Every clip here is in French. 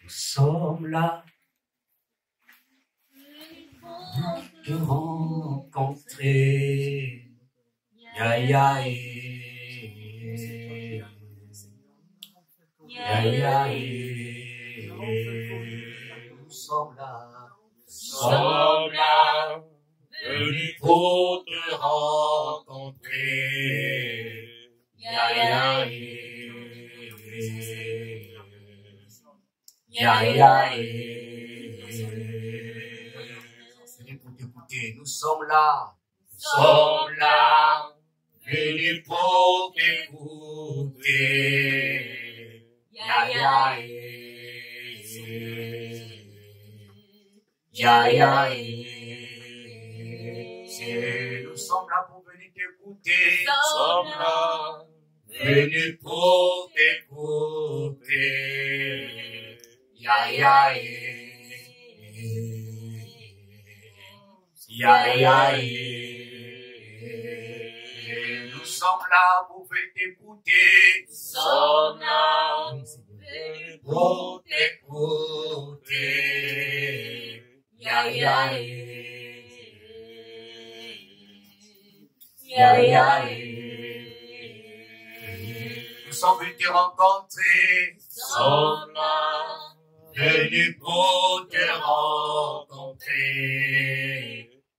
Nous sommes là pour te rencontrer. Ya ya ya ya nous sommes là, venus pour te rencontrer. Ya ya ya ya venus pour t'écouter. Nous sommes là, venus pour t'écouter. Ya ya ya ya nous sommes là pour venir t'écouter. Nous sommes là, venus pour t'écouter. Ya ya ya ya nous sommes là pour venir t'écouter. Nous sommes là pour t'écouter. Ya ya ya ya nous sommes venus te rencontrer. Nous sommes là, venus pour te rencontrer.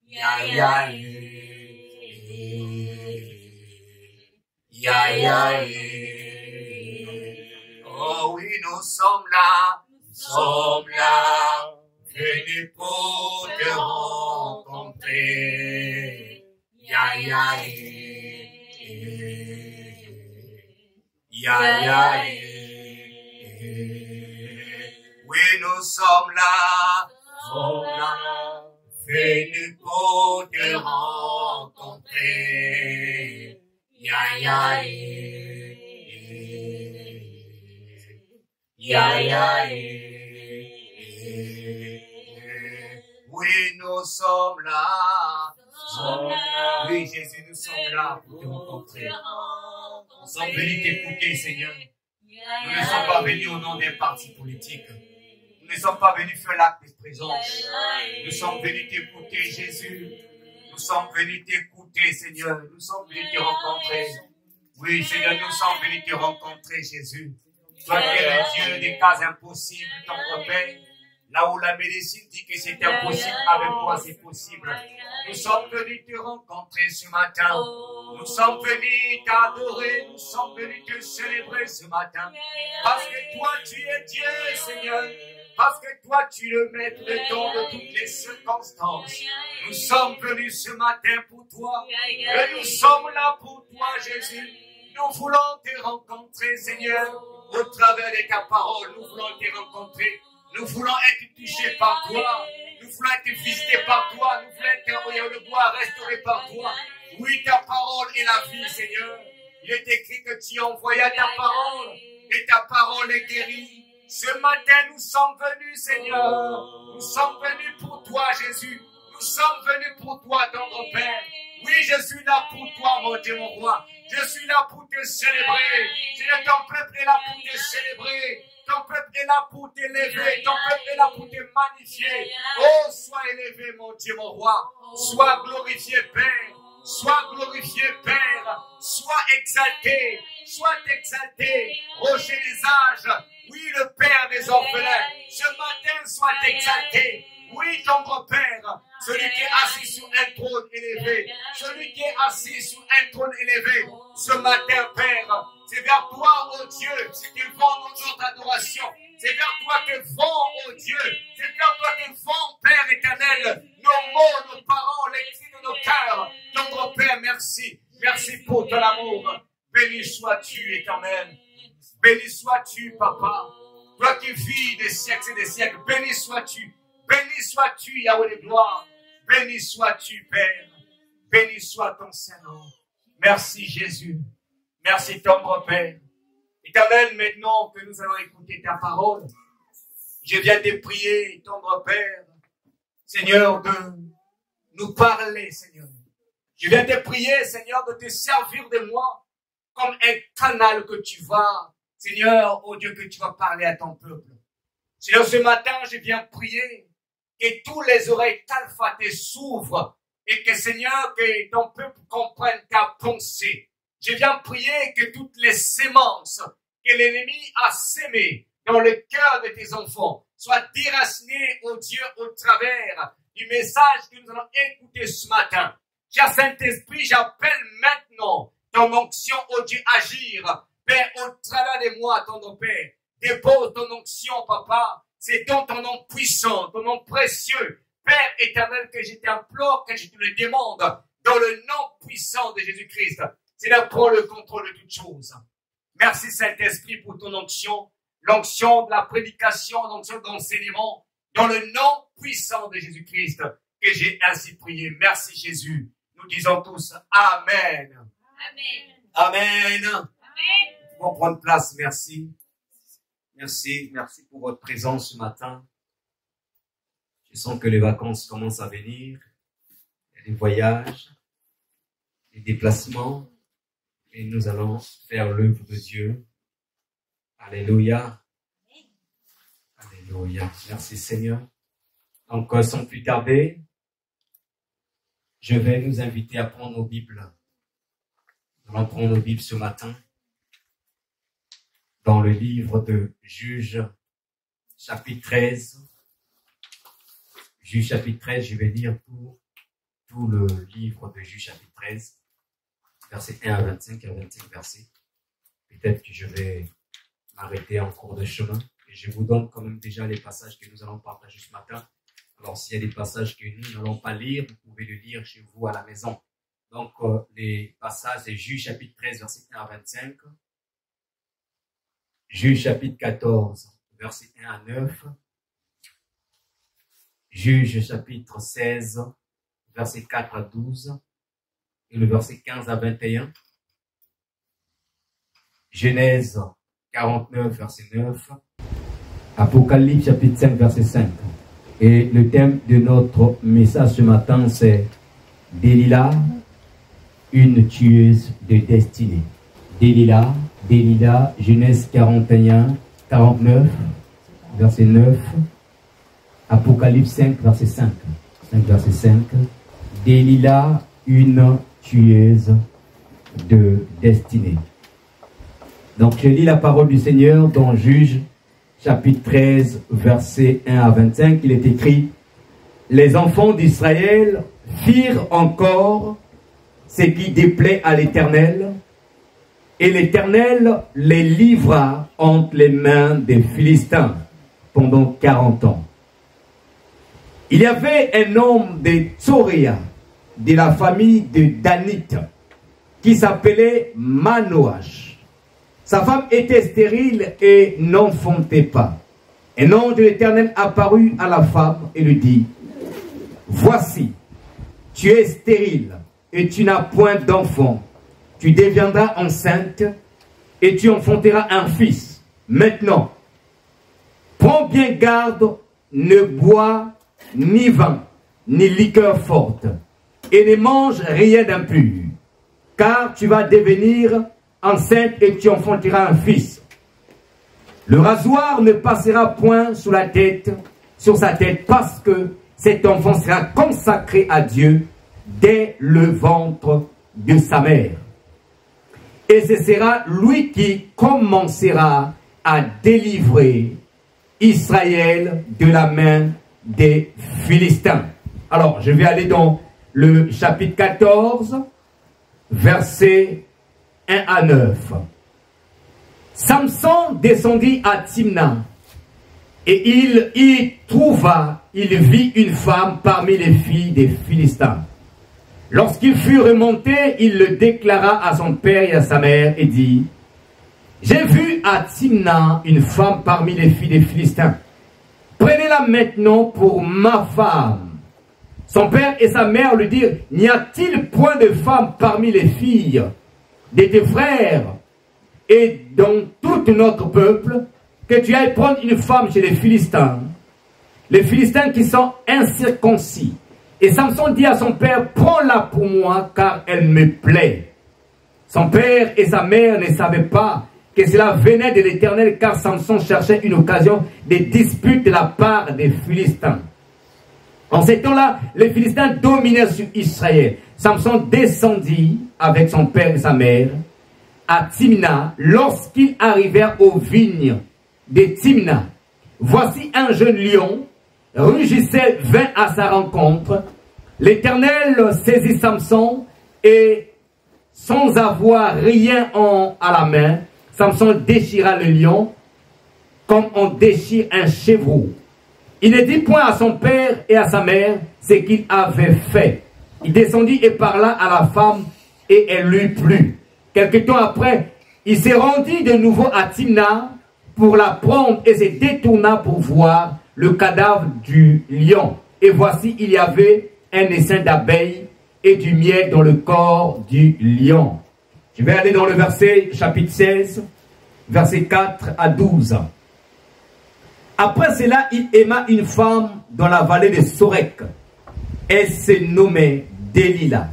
Ya ya ya ya oh oui, nous sommes là, venus pour te rencontrer. Ya ya ya ya oui, nous sommes là, venus pour te rencontrer. Ya ya ya ya oui, nous sommes là. Oui, Jésus, nous sommes là pour te rencontrer. Nous sommes venus t'écouter, Seigneur. Nous ne sommes pas venus au nom des partis politiques. Nous ne sommes pas venus faire l'acte de présence. Nous sommes venus t'écouter, Jésus. Nous sommes venus t'écouter, Seigneur. Nous sommes venus te rencontrer. Oui, Seigneur, nous sommes venus te rencontrer, Jésus. Toi qui es le Dieu des cas impossibles, ton repère. Là où la médecine dit que c'est impossible, avec toi c'est possible. Nous sommes venus te rencontrer ce matin. Nous sommes venus t'adorer. Nous sommes venus te célébrer ce matin. Parce que toi tu es Dieu, Seigneur. Parce que toi tu es le maître de temps de toutes les circonstances. Nous sommes venus ce matin pour toi. Et nous sommes là pour toi, Jésus. Nous voulons te rencontrer, Seigneur. Au travers de ta parole, nous voulons te rencontrer. Nous voulons être touchés par toi. Nous voulons être visités par toi. Nous voulons être le bois restauré par toi. Oui, ta parole est la vie, Seigneur. Il est écrit que tu as envoyé ta parole et ta parole est guérie. Ce matin, nous sommes venus, Seigneur. Nous sommes venus pour toi, Jésus. Nous sommes venus pour toi, notre Père. Oui, je suis là pour toi, mon Dieu, mon roi. Je suis là pour te célébrer. Seigneur, ton peuple est là pour te célébrer. Ton peuple est là pour t'élever. Ton peuple est là pour te magnifier. Oh, sois élevé, mon Dieu, mon roi. Sois glorifié, Père. Sois glorifié, Père. Sois exalté. Sois exalté. Rocher des âges. Oui, le Père des orphelins. Ce matin, sois exalté. Oui, ton grand-père, celui qui est assis sur un trône élevé, celui qui est assis sur un trône élevé, ce matin, Père, c'est vers toi, oh Dieu, que vont notre adoration, c'est vers toi que vont, oh Dieu, c'est vers toi que vont, Père éternel, nos mots, nos paroles, les cris de nos cœurs. Ton grand-père, merci, merci pour ton amour. Béni sois-tu, éternel, béni sois-tu, papa, toi qui vis des siècles et des siècles, béni sois-tu. Béni sois-tu, Yahweh de gloire. Béni sois-tu, Père. Béni soit ton Saint-Nom. Merci, Jésus. Merci, ton Père. Éternel, maintenant que nous allons écouter ta parole, je viens te prier, ton Père, Seigneur, de nous parler, Seigneur. Je viens te prier, Seigneur, de te servir de moi comme un canal que tu vas, Seigneur, oh Dieu, que tu vas parler à ton peuple. Seigneur, ce matin, je viens prier que tous les oreilles calfatées s'ouvrent et que, Seigneur, que ton peuple comprenne ta pensée. Je viens prier que toutes les sémences que l'ennemi a sémées dans le cœur de tes enfants soient déracinées, oh Dieu, au travers du message que nous allons écouter ce matin. Cher Saint-Esprit, j'appelle maintenant ton onction, oh Dieu, agir. Père, au travers de moi, ton Père, dépose ton onction, Papa. C'est dans ton nom puissant, ton nom précieux, Père éternel, que je t'implore, que je te le demande, dans le nom puissant de Jésus-Christ. Seigneur, prends le contrôle de toutes choses. Merci Saint-Esprit pour ton onction, l'onction de la prédication, l'onction de l'enseignement, dans le nom puissant de Jésus-Christ, que j'ai ainsi prié. Merci Jésus. Nous disons tous Amen. Amen. Amen. Amen. Nous pouvons prendre place, merci. Merci pour votre présence ce matin. Je sens que les vacances commencent à venir. Il y a des voyages, des déplacements, et nous allons faire l'œuvre de Dieu. Alléluia. Alléluia. Merci Seigneur. Donc, sans plus tarder, je vais nous inviter à prendre nos Bibles. Nous allons prendre nos Bibles ce matin dans le livre de Juges, chapitre 13. Juges, chapitre 13, je vais lire tout le livre de Juges, chapitre 13, versets 1 à 25 et 25 versets. Peut-être que je vais m'arrêter en cours de chemin. Et je vous donne quand même déjà les passages que nous allons partager ce matin. Alors, s'il y a des passages que nous n'allons pas lire, vous pouvez le lire chez vous à la maison. Donc, les passages de Juges, chapitre 13, versets 1 à 25. Juges, chapitre 14, versets 1 à 9. Juges, chapitre 16, versets 4 à 12. Et le verset 15 à 21. Genèse 49, verset 9. Apocalypse, chapitre 5, verset 5. Et le thème de notre message ce matin, c'est Delilah, une tueuse de destinée. Delilah, Genèse 41, 49, verset 9. Apocalypse 5, verset 5. 5, verset 5. Delilah, une tueuse de destinée. Donc, je lis la parole du Seigneur dans Juges, chapitre 13, verset 1 à 25. Il est écrit: les enfants d'Israël firent encore ce qui déplaît à l'Éternel, et l'Éternel les livra entre les mains des Philistins pendant 40 ans. Il y avait un homme de Tsoria, de la famille de Danite, qui s'appelait Manoach. Sa femme était stérile et n'enfantait pas. Un ange de l'Éternel apparut à la femme et lui dit: voici, tu es stérile et tu n'as point d'enfant. Tu deviendras enceinte et tu enfanteras un fils. Maintenant, prends bien garde, ne bois ni vin, ni liqueur forte, et ne mange rien d'impur, car tu vas devenir enceinte et tu enfanteras un fils. Le rasoir ne passera point sur sa tête, parce que cet enfant sera consacré à Dieu dès le ventre de sa mère. Et ce sera lui qui commencera à délivrer Israël de la main des Philistins. Alors, je vais aller dans le chapitre 14, versets 1 à 9. Samson descendit à Timna, et il vit une femme parmi les filles des Philistins. Lorsqu'il fut remonté, il le déclara à son père et à sa mère et dit: j'ai vu à Timna une femme parmi les filles des Philistins. Prenez-la maintenant pour ma femme. Son père et sa mère lui dirent: n'y a-t-il point de femme parmi les filles de tes frères et dans tout notre peuple que tu ailles prendre une femme chez les Philistins qui sont incirconcis? Et Samson dit à son père: prends-la pour moi, car elle me plaît. Son père et sa mère ne savaient pas que cela venait de l'Éternel, car Samson cherchait une occasion de dispute de la part des Philistins. En ces temps-là, les Philistins dominaient sur Israël. Samson descendit avec son père et sa mère à Timna lorsqu'ils arrivèrent aux vignes de Timna. Voici un jeune lion rugissait, vint à sa rencontre. L'Éternel saisit Samson et sans avoir rien à la main, Samson déchira le lion comme on déchire un chevreau. Il ne dit point à son père et à sa mère ce qu'il avait fait. Il descendit et parla à la femme et elle lui plut. Quelque temps après, il s'est rendu de nouveau à Timna pour la prendre et se détourna pour voir le cadavre du lion. Et voici, il y avait un essaim d'abeilles et du miel dans le corps du lion. Je vais aller dans le verset chapitre 16, verset 4 à 12. Après cela, il aima une femme dans la vallée de Sorek. Elle se nommait Delilah.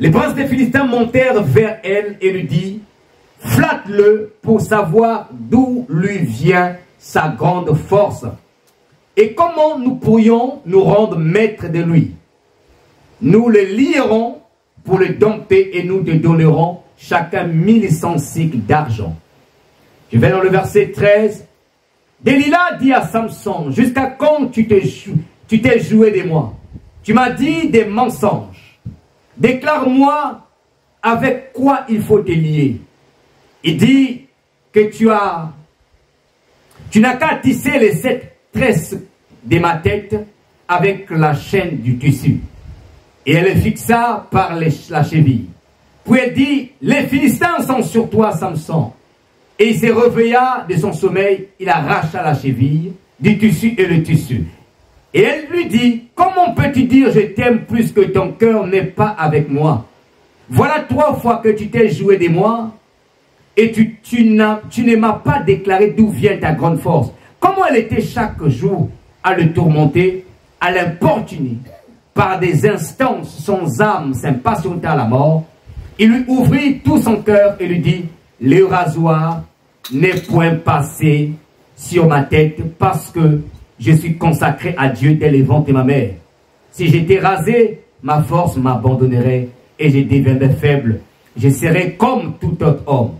Les princes des Philistins montèrent vers elle et lui dit, flatte-le pour savoir d'où lui vient sa grande force et comment nous pourrions nous rendre maîtres de lui. Nous le lierons pour le dompter et nous te donnerons chacun 1100 cycles d'argent. Je vais dans le verset 13. Delilah dit à Samson, jusqu'à quand tu t'es joué de moi? Tu m'as dit des mensonges. Déclare-moi avec quoi il faut te lier. Il dit que tu n'as qu'à tisser les 7 tresses de ma tête avec la chaîne du tissu. Et elle le fixa par la cheville. Puis elle dit, les Philistins sont sur toi, Samson. Et il se réveilla de son sommeil, il arracha la cheville du tissu et le tissu. Et elle lui dit, comment peux-tu dire je t'aime plus que ton cœur n'est pas avec moi? Voilà 3 fois que tu t'es joué de moi et tu ne m'as pas déclaré d'où vient ta grande force. Comment elle était chaque jour à le tourmenter, à l'importuner, par des instances, son âme s'impatienta à la mort. Il lui ouvrit tout son cœur et lui dit, le rasoir n'est point passé sur ma tête parce que je suis consacré à Dieu dès les ventres de ma mère. Si j'étais rasé, ma force m'abandonnerait et je deviendrais faible. Je serais comme tout autre homme.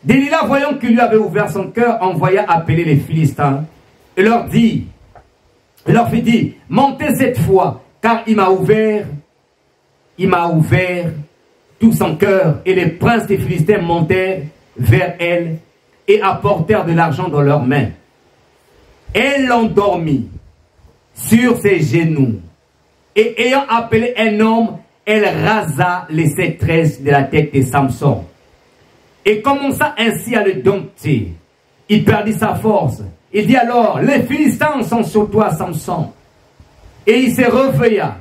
Delilah, voyant qu'il lui avait ouvert son cœur, envoya appeler les Philistins et leur fit dire, montez cette fois, car il m'a ouvert tout son cœur. Et les princes des Philistins montèrent vers elle et apportèrent de l'argent dans leurs mains. Elle l'endormit sur ses genoux et ayant appelé un homme, elle rasa les 7 tresses de la tête de Samson et commença ainsi à le dompter. Il perdit sa force. Il dit alors, les Philistins sont sur toi, Samson. Et il se réveilla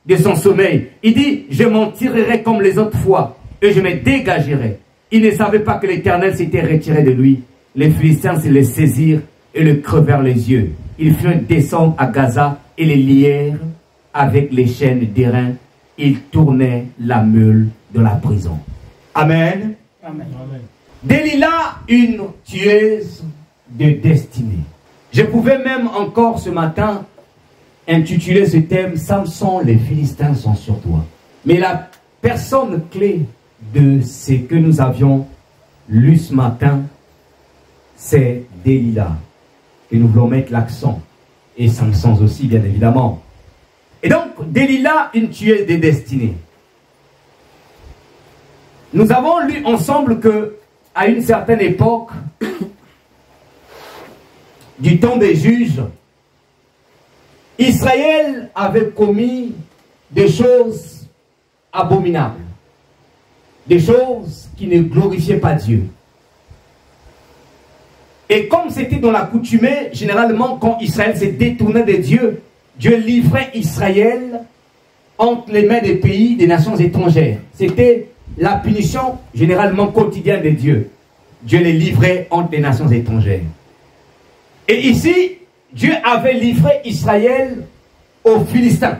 de son sommeil. Il dit, je m'en tirerai comme les autres fois et je me dégagerai. Il ne savait pas que l'Éternel s'était retiré de lui. Les Philistins se le saisirent et le crevèrent les yeux. Ils firent descendre à Gaza et les lièrent avec les chaînes d'airain. Ils tournaient la meule de la prison. Amen. Amen. Amen. Delilah, une tueuse de destinée. Je pouvais même encore ce matin intituler ce thème, Samson, les Philistins sont sur toi. Mais la personne clé de ce que nous avions lu ce matin, c'est Delilah. Et nous voulons mettre l'accent. Et Samson aussi, bien évidemment. Et donc, Delilah, une tueuse de destinée. Nous avons lu ensemble que, à une certaine époque, du temps des juges, Israël avait commis des choses abominables, des choses qui ne glorifiaient pas Dieu. Et comme c'était dans la coutumée, généralement quand Israël se détournait de Dieu, Dieu livrait Israël entre les mains des pays, des nations étrangères. C'était la punition généralement quotidienne de Dieu. Dieu les livrait entre les nations étrangères. Et ici, Dieu avait livré Israël aux Philistins.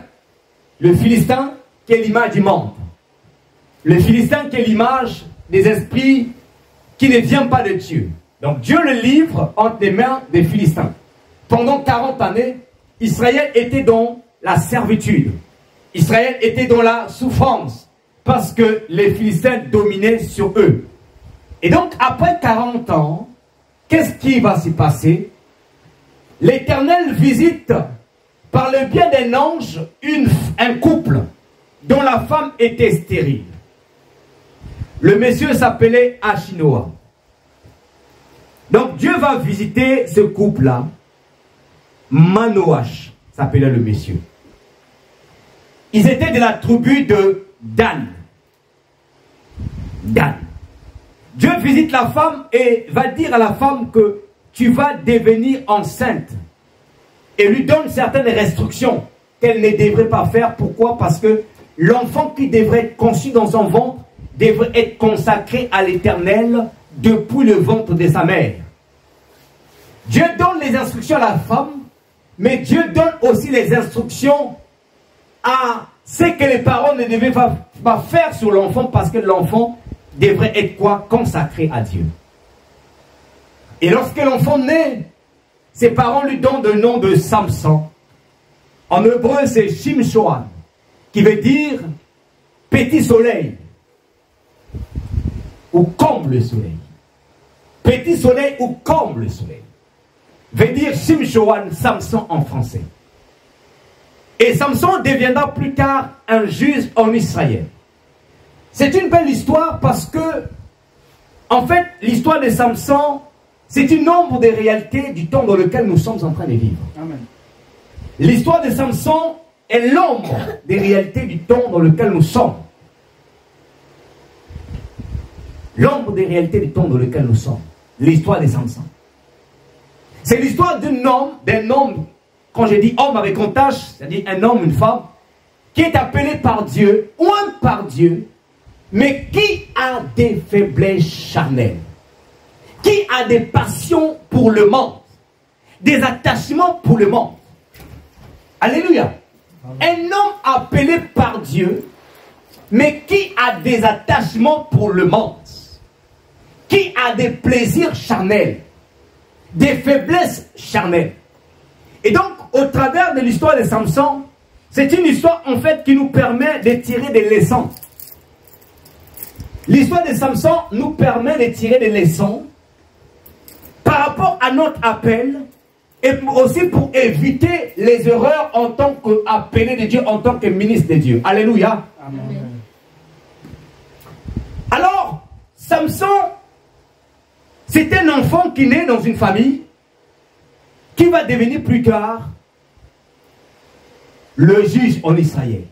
Le Philistin qui est l'image du monde. Le Philistin qui est l'image des esprits qui ne vient pas de Dieu. Donc Dieu le livre entre les mains des Philistins. Pendant 40 années, Israël était dans la servitude. Israël était dans la souffrance parce que les Philistins dominaient sur eux. Et donc après 40 ans, qu'est-ce qui va s'y passer? L'Éternel visite par le biais d'un ange un couple dont la femme était stérile. Le monsieur s'appelait Achinoa. Donc Dieu va visiter ce couple-là. Manoach s'appelait le monsieur. Ils étaient de la tribu de Dan. Dan. Dieu visite la femme et va dire à la femme que tu vas devenir enceinte. Et lui donne certaines restrictions qu'elle ne devrait pas faire. Pourquoi? Parce que l'enfant qui devrait être conçu dans son ventre devrait être consacré à l'Éternel depuis le ventre de sa mère. Dieu donne les instructions à la femme, mais Dieu donne aussi les instructions à ce que les parents ne devaient pas faire sur l'enfant, parce que l'enfant devrait être quoi? Consacré à Dieu. Et lorsque l'enfant naît, ses parents lui donnent le nom de Samson. En hébreu, c'est Shimshoan, qui veut dire petit soleil, ou comme le soleil. Petit soleil ou comme le soleil. Veut dire Shimshoan, Samson en français. Et Samson deviendra plus tard un juge en Israël. C'est une belle histoire parce que, en fait, l'histoire de Samson, c'est une ombre des réalités du temps dans lequel nous sommes en train de vivre. L'histoire de Samson est l'ombre des réalités du temps dans lequel nous sommes. L'ombre des réalités du temps dans lequel nous sommes. L'histoire de Samson. C'est l'histoire d'un homme, quand je dis homme avec un H, c'est-à-dire un homme, une femme, qui est appelé par Dieu, ou un par Dieu, mais qui a des faiblesses charnelles, qui a des passions pour le monde, des attachements pour le monde. Alléluia. Un homme appelé par Dieu, mais qui a des attachements pour le monde, qui a des plaisirs charnels, des faiblesses charnelles. Et donc, au travers de l'histoire de Samson, c'est une histoire en fait qui nous permet de tirer des leçons. L'histoire de Samson nous permet de tirer des leçons par rapport à notre appel et aussi pour éviter les erreurs en tant qu'appelé de Dieu, en tant que ministre de Dieu. Alléluia. Amen. Alors, Samson, c'est un enfant qui naît dans une famille qui va devenir plus tard le juge en Israël.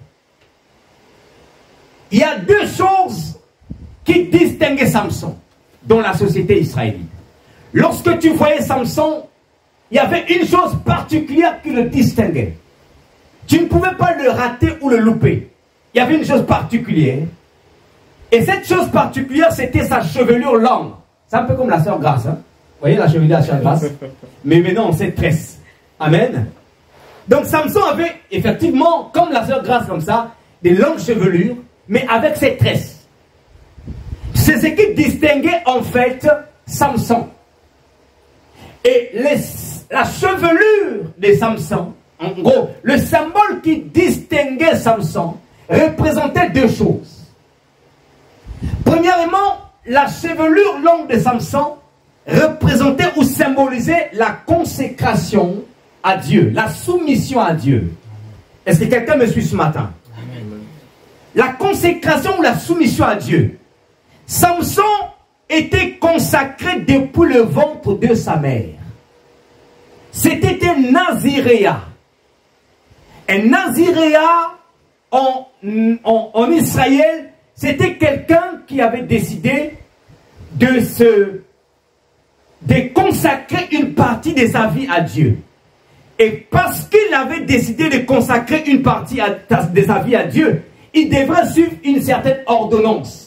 Il y a deux choses qui distinguaient Samson dans la société israélite. Lorsque tu voyais Samson, il y avait une chose particulière qui le distinguait. Tu ne pouvais pas le rater ou le louper. Il y avait une chose particulière. Et cette chose particulière, c'était sa chevelure longue. C'est un peu comme la sœur Grace. Hein? Vous voyez la chevelure de la sœur Grace? Mais maintenant, on sait tresse. Amen. Donc Samson avait effectivement, comme la sœur Grace comme ça, des longues chevelures, mais avec ses tresses. C'est ce qui distinguait en fait Samson. Et la chevelure de Samson, en gros, le symbole qui distinguait Samson, représentait deux choses. Premièrement, la chevelure longue de Samson représentait ou symbolisait la consécration à Dieu, la soumission à Dieu. Est-ce que quelqu'un me suit ce matin? Amen. La consécration ou la soumission à Dieu. Samson était consacré depuis le ventre de sa mère. C'était un naziréa. Un naziréa en Israël, c'était quelqu'un qui avait décidé de consacrer une partie de sa vie à Dieu. Et parce qu'il avait décidé de consacrer une partie de sa vie à Dieu, il devrait suivre une certaine ordonnance.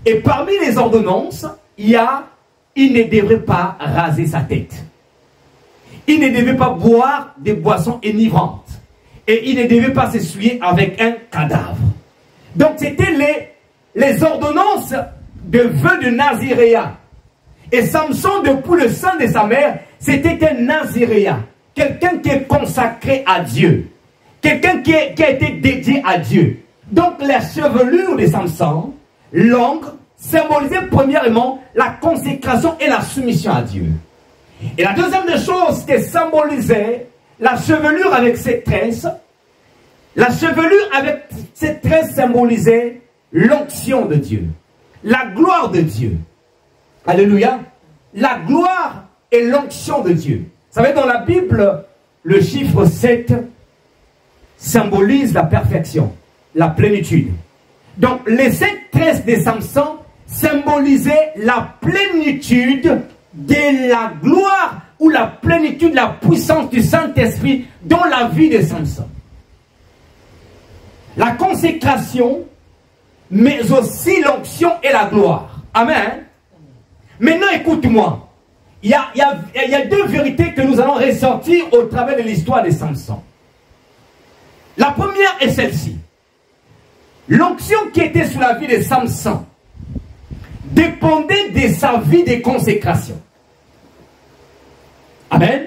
Et parmi les ordonnances, il ne devrait pas raser sa tête. Il ne devait pas boire des boissons enivrantes. Et il ne devait pas s'essuyer avec un cadavre. Donc c'était les ordonnances de vœux de Naziréa. Et Samson, depuis le sein de sa mère, c'était un naziréen. Quelqu'un qui est consacré à Dieu. Quelqu'un qui a été dédié à Dieu. Donc la chevelure de Samson, longue, symbolisait premièrement la consécration et la soumission à Dieu. Et la deuxième des choses qui symbolisait la chevelure avec ses tresses, la chevelure avec ses tresses symbolisait l'onction de Dieu, la gloire de Dieu. Alléluia. La gloire et l'onction de Dieu. Vous savez, dans la Bible, le chiffre 7 symbolise la perfection, la plénitude. Donc, les 7 tresses de Samson symbolisaient la plénitude de la gloire ou la plénitude, la puissance du Saint-Esprit dans la vie de Samson. La consécration, mais aussi l'onction et la gloire. Amen. Maintenant, écoute-moi. Il y a deux vérités que nous allons ressortir au travers de l'histoire de Samson. La première est celle-ci. L'onction qui était sur la vie de Samson dépendait de sa vie de consécration. Amen.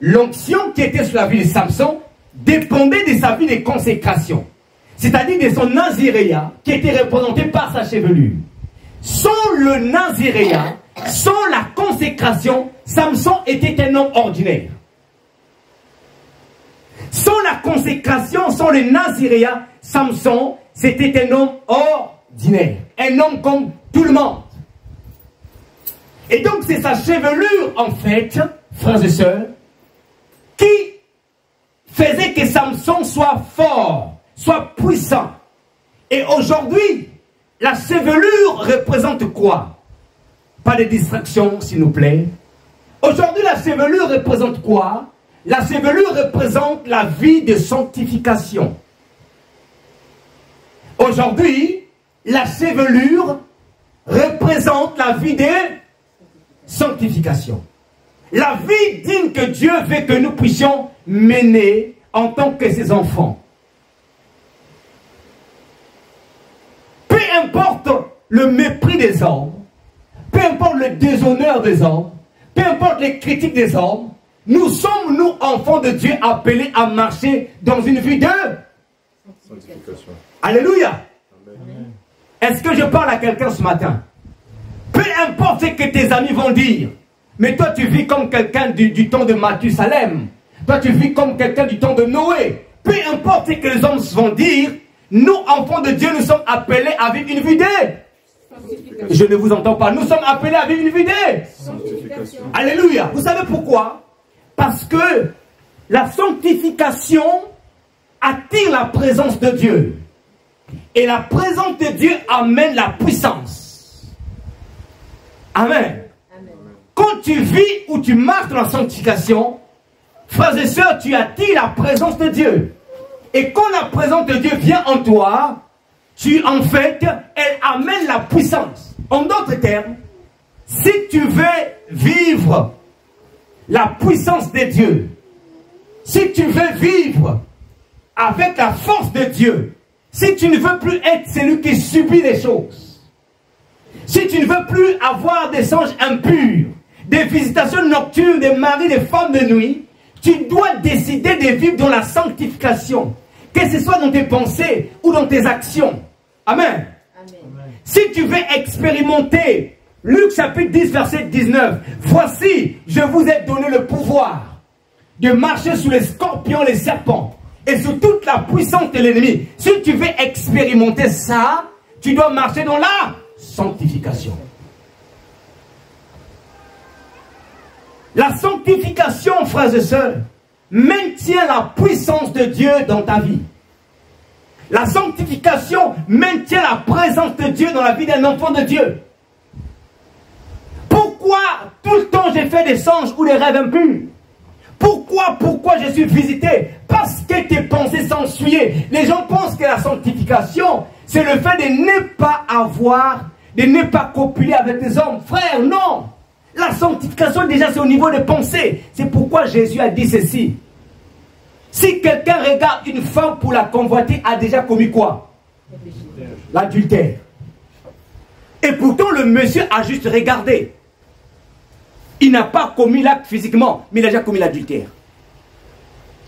L'onction qui était sur la vie de Samson dépendait de sa vie de consécration. C'est-à-dire de son naziréat qui était représenté par sa chevelure. Sans le naziréat, sans la consécration, Samson était un homme ordinaire. Sans la consécration, sans le naziréat, Samson, c'était un homme ordinaire. Un homme comme tout le monde. Et donc c'est sa chevelure, en fait, frères et sœurs, qui faisait que Samson soit fort, soit puissant. Et aujourd'hui, la chevelure représente quoi? Pas de distraction, s'il nous plaît. Aujourd'hui, la chevelure représente quoi? La chevelure représente la vie de sanctification. Aujourd'hui, la chevelure représente la vie de sanctification. La vie digne que Dieu veut que nous puissions mener en tant que ses enfants. Peu importe le mépris des hommes, peu importe le déshonneur des hommes, peu importe les critiques des hommes, nous sommes, nous, enfants de Dieu, appelés à marcher dans une vie de sanctification. Alléluia. Est-ce que je parle à quelqu'un ce matin? Peu importe ce que tes amis vont dire, mais toi tu vis comme quelqu'un du temps de Mathusalem, toi tu vis comme quelqu'un du temps de Noé. Peu importe ce que les hommes vont dire, nous, enfants de Dieu, nous sommes appelés à vivre une vie de sanctification. Je ne vous entends pas. Nous sommes appelés à vivre une vie de sanctification. Alléluia. Vous savez pourquoi? Parce que la sanctification attire la présence de Dieu. Et la présence de Dieu amène la puissance. Amen. Amen. Quand tu vis ou tu marches dans la sanctification, frères et sœurs, tu attires la présence de Dieu. Et quand la présence de Dieu vient en toi, en fait, elle amène la puissance. En d'autres termes, si tu veux vivre la puissance de Dieu, si tu veux vivre avec la force de Dieu, si tu ne veux plus être celui qui subit les choses, si tu ne veux plus avoir des songes impurs, des visitations nocturnes, des maris, des femmes de nuit, tu dois décider de vivre dans la sanctification, que ce soit dans tes pensées ou dans tes actions. Amen. Amen. Si tu veux expérimenter, Luc chapitre 10, verset 19, voici, je vous ai donné le pouvoir de marcher sur les scorpions, les serpents, et sur toute la puissance de l'ennemi. Si tu veux expérimenter ça, tu dois marcher dans la sanctification. La sanctification, frères et sœurs, maintient la puissance de Dieu dans ta vie. La sanctification maintient la présence de Dieu dans la vie d'un enfant de Dieu. Pourquoi tout le temps j'ai fait des songes ou des rêves impurs? Pourquoi je suis visité? Parce que tes pensées s'ensuyaient. Les gens pensent que la sanctification, c'est le fait de ne pas avoir, de ne pas copuler avec les hommes. Frère, non. La sanctification, déjà, c'est au niveau des pensées. C'est pourquoi Jésus a dit ceci. Si quelqu'un regarde une femme pour la convoiter, a déjà commis quoi? L'adultère. Et pourtant, le monsieur a juste regardé. Il n'a pas commis l'acte physiquement, mais il a déjà commis l'adultère.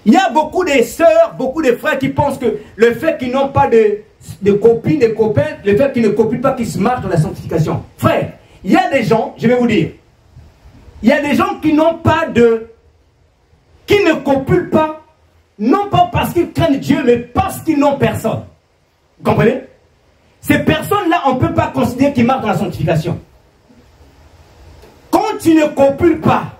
Il y a beaucoup de sœurs, beaucoup de frères qui pensent que le fait qu'ils n'ont pas de copines, de copains, le fait qu'ils ne copient pas, qu'ils se marchent dans la sanctification. Frère, il y a des gens, je vais vous dire, il y a des gens qui n'ont pas qui ne copulent pas, non pas parce qu'ils craignent Dieu, mais parce qu'ils n'ont personne. Vous comprenez? Ces personnes-là, on ne peut pas considérer qu'ils marchent dans la sanctification. Quand tu ne copules pas,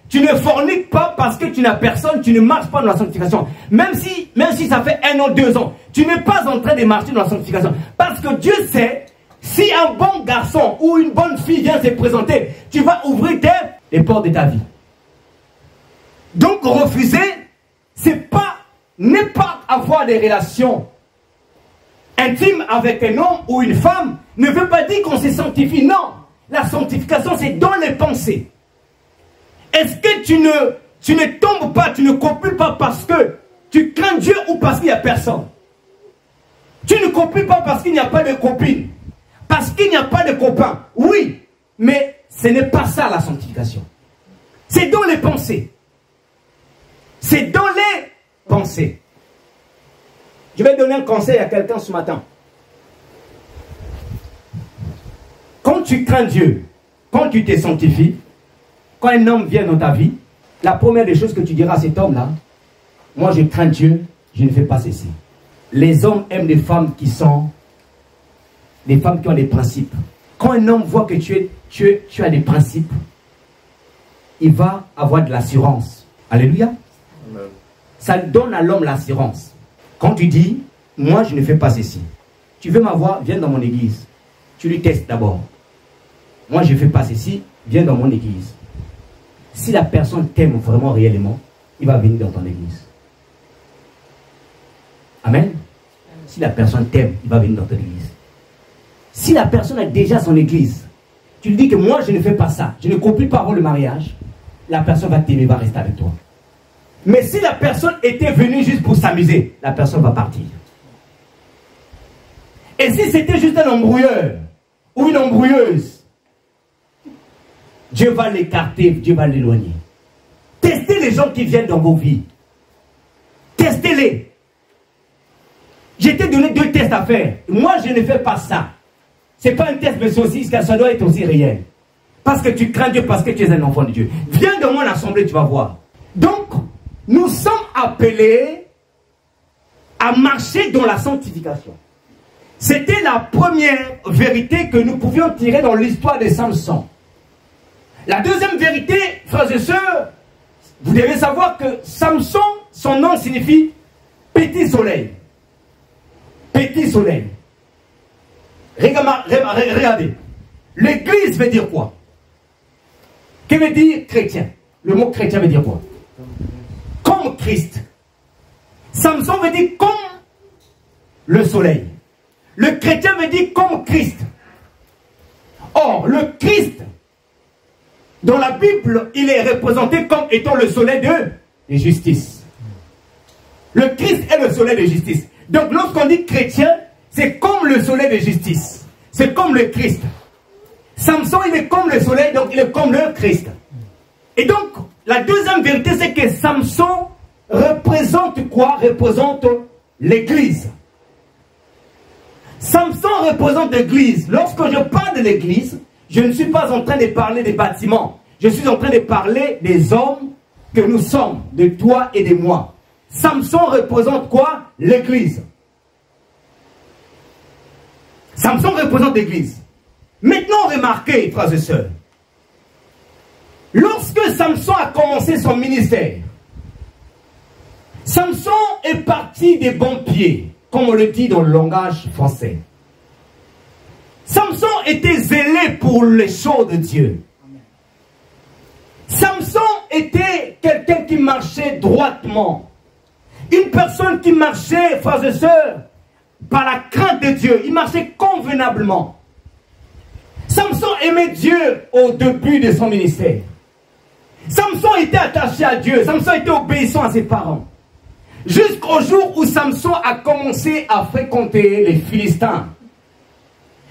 tu ne forniques pas parce que tu n'as personne, tu ne marches pas dans la sanctification. Même si ça fait 1 an, 2 ans, tu n'es pas en train de marcher dans la sanctification. Parce que Dieu sait, si un bon garçon ou une bonne fille vient se présenter, tu vas ouvrir les portes de ta vie. Donc refuser, n'est pas avoir des relations intimes avec un homme ou une femme, ne veut pas dire qu'on se sanctifie. Non, la sanctification c'est dans les pensées. Est-ce que tu ne tombes pas, tu ne copules pas parce que tu crains Dieu ou parce qu'il n'y a personne? Tu ne copules pas parce qu'il n'y a pas de copine, parce qu'il n'y a pas de copain. Oui, mais ce n'est pas ça la sanctification. C'est dans les pensées. C'est dans les pensées. Je vais donner un conseil à quelqu'un ce matin. Quand tu crains Dieu, quand tu te sanctifies, quand un homme vient dans ta vie, la première des choses que tu diras à cet homme-là, moi je crains Dieu, je ne fais pas ceci. Les hommes aiment des femmes qui sont des femmes qui ont des principes. Quand un homme voit que tu as des principes, il va avoir de l'assurance. Alléluia. Amen. Ça donne à l'homme l'assurance. Quand tu dis, moi je ne fais pas ceci. Tu veux m'avoir, viens dans mon église. Tu lui testes d'abord. Moi je ne fais pas ceci, viens dans mon église. Si la personne t'aime vraiment réellement, il va venir dans ton église. Amen. Si la personne t'aime, il va venir dans ton église. Si la personne a déjà son église, tu lui dis que moi je ne fais pas ça, je ne copie pas avant le mariage, la personne va t'aimer, va rester avec toi. Mais si la personne était venue juste pour s'amuser, la personne va partir. Et si c'était juste un embrouilleur ou une embrouilleuse, Dieu va l'écarter, Dieu va l'éloigner. Testez les gens qui viennent dans vos vies. Testez-les. J'ai été donné 2 tests à faire. Moi, je ne fais pas ça. Ce n'est pas un test, mais ça doit être aussi réel. Parce que tu crains Dieu, parce que tu es un enfant de Dieu. Viens dans mon assemblée, tu vas voir. Donc, nous sommes appelés à marcher dans la sanctification. C'était la première vérité que nous pouvions tirer dans l'histoire de Samson. La deuxième vérité, frères et sœurs, vous devez savoir que Samson, son nom signifie petit soleil. Petit soleil. Regardez. L'église veut dire quoi? Que veut dire chrétien? Le mot chrétien veut dire quoi? Comme Christ. Samson veut dire comme le soleil. Le chrétien veut dire comme Christ. Or, le Christ, dans la Bible, il est représenté comme étant le soleil de justice. Le Christ est le soleil de justice. Donc, lorsqu'on dit chrétien, c'est comme le soleil de justice. C'est comme le Christ. Samson, il est comme le soleil, donc il est comme le Christ. Et donc, la deuxième vérité, c'est que Samson représente quoi? Représente l'église. Samson représente l'église. Lorsque je parle de l'église, je ne suis pas en train de parler des bâtiments. Je suis en train de parler des hommes que nous sommes, de toi et de moi. Samson représente quoi? L'église. Samson représente l'église. Maintenant, remarquez, frères et sœurs. Lorsque Samson a commencé son ministère, Samson est parti des bons pieds, comme on le dit dans le langage français. Samson était zélé pour les choses de Dieu. Samson était quelqu'un qui marchait droitement. Une personne qui marchait, frères et sœurs, par la crainte de Dieu. Il marchait convenablement. Samson aimait Dieu au début de son ministère. Samson était attaché à Dieu. Samson était obéissant à ses parents. Jusqu'au jour où Samson a commencé à fréquenter les Philistins.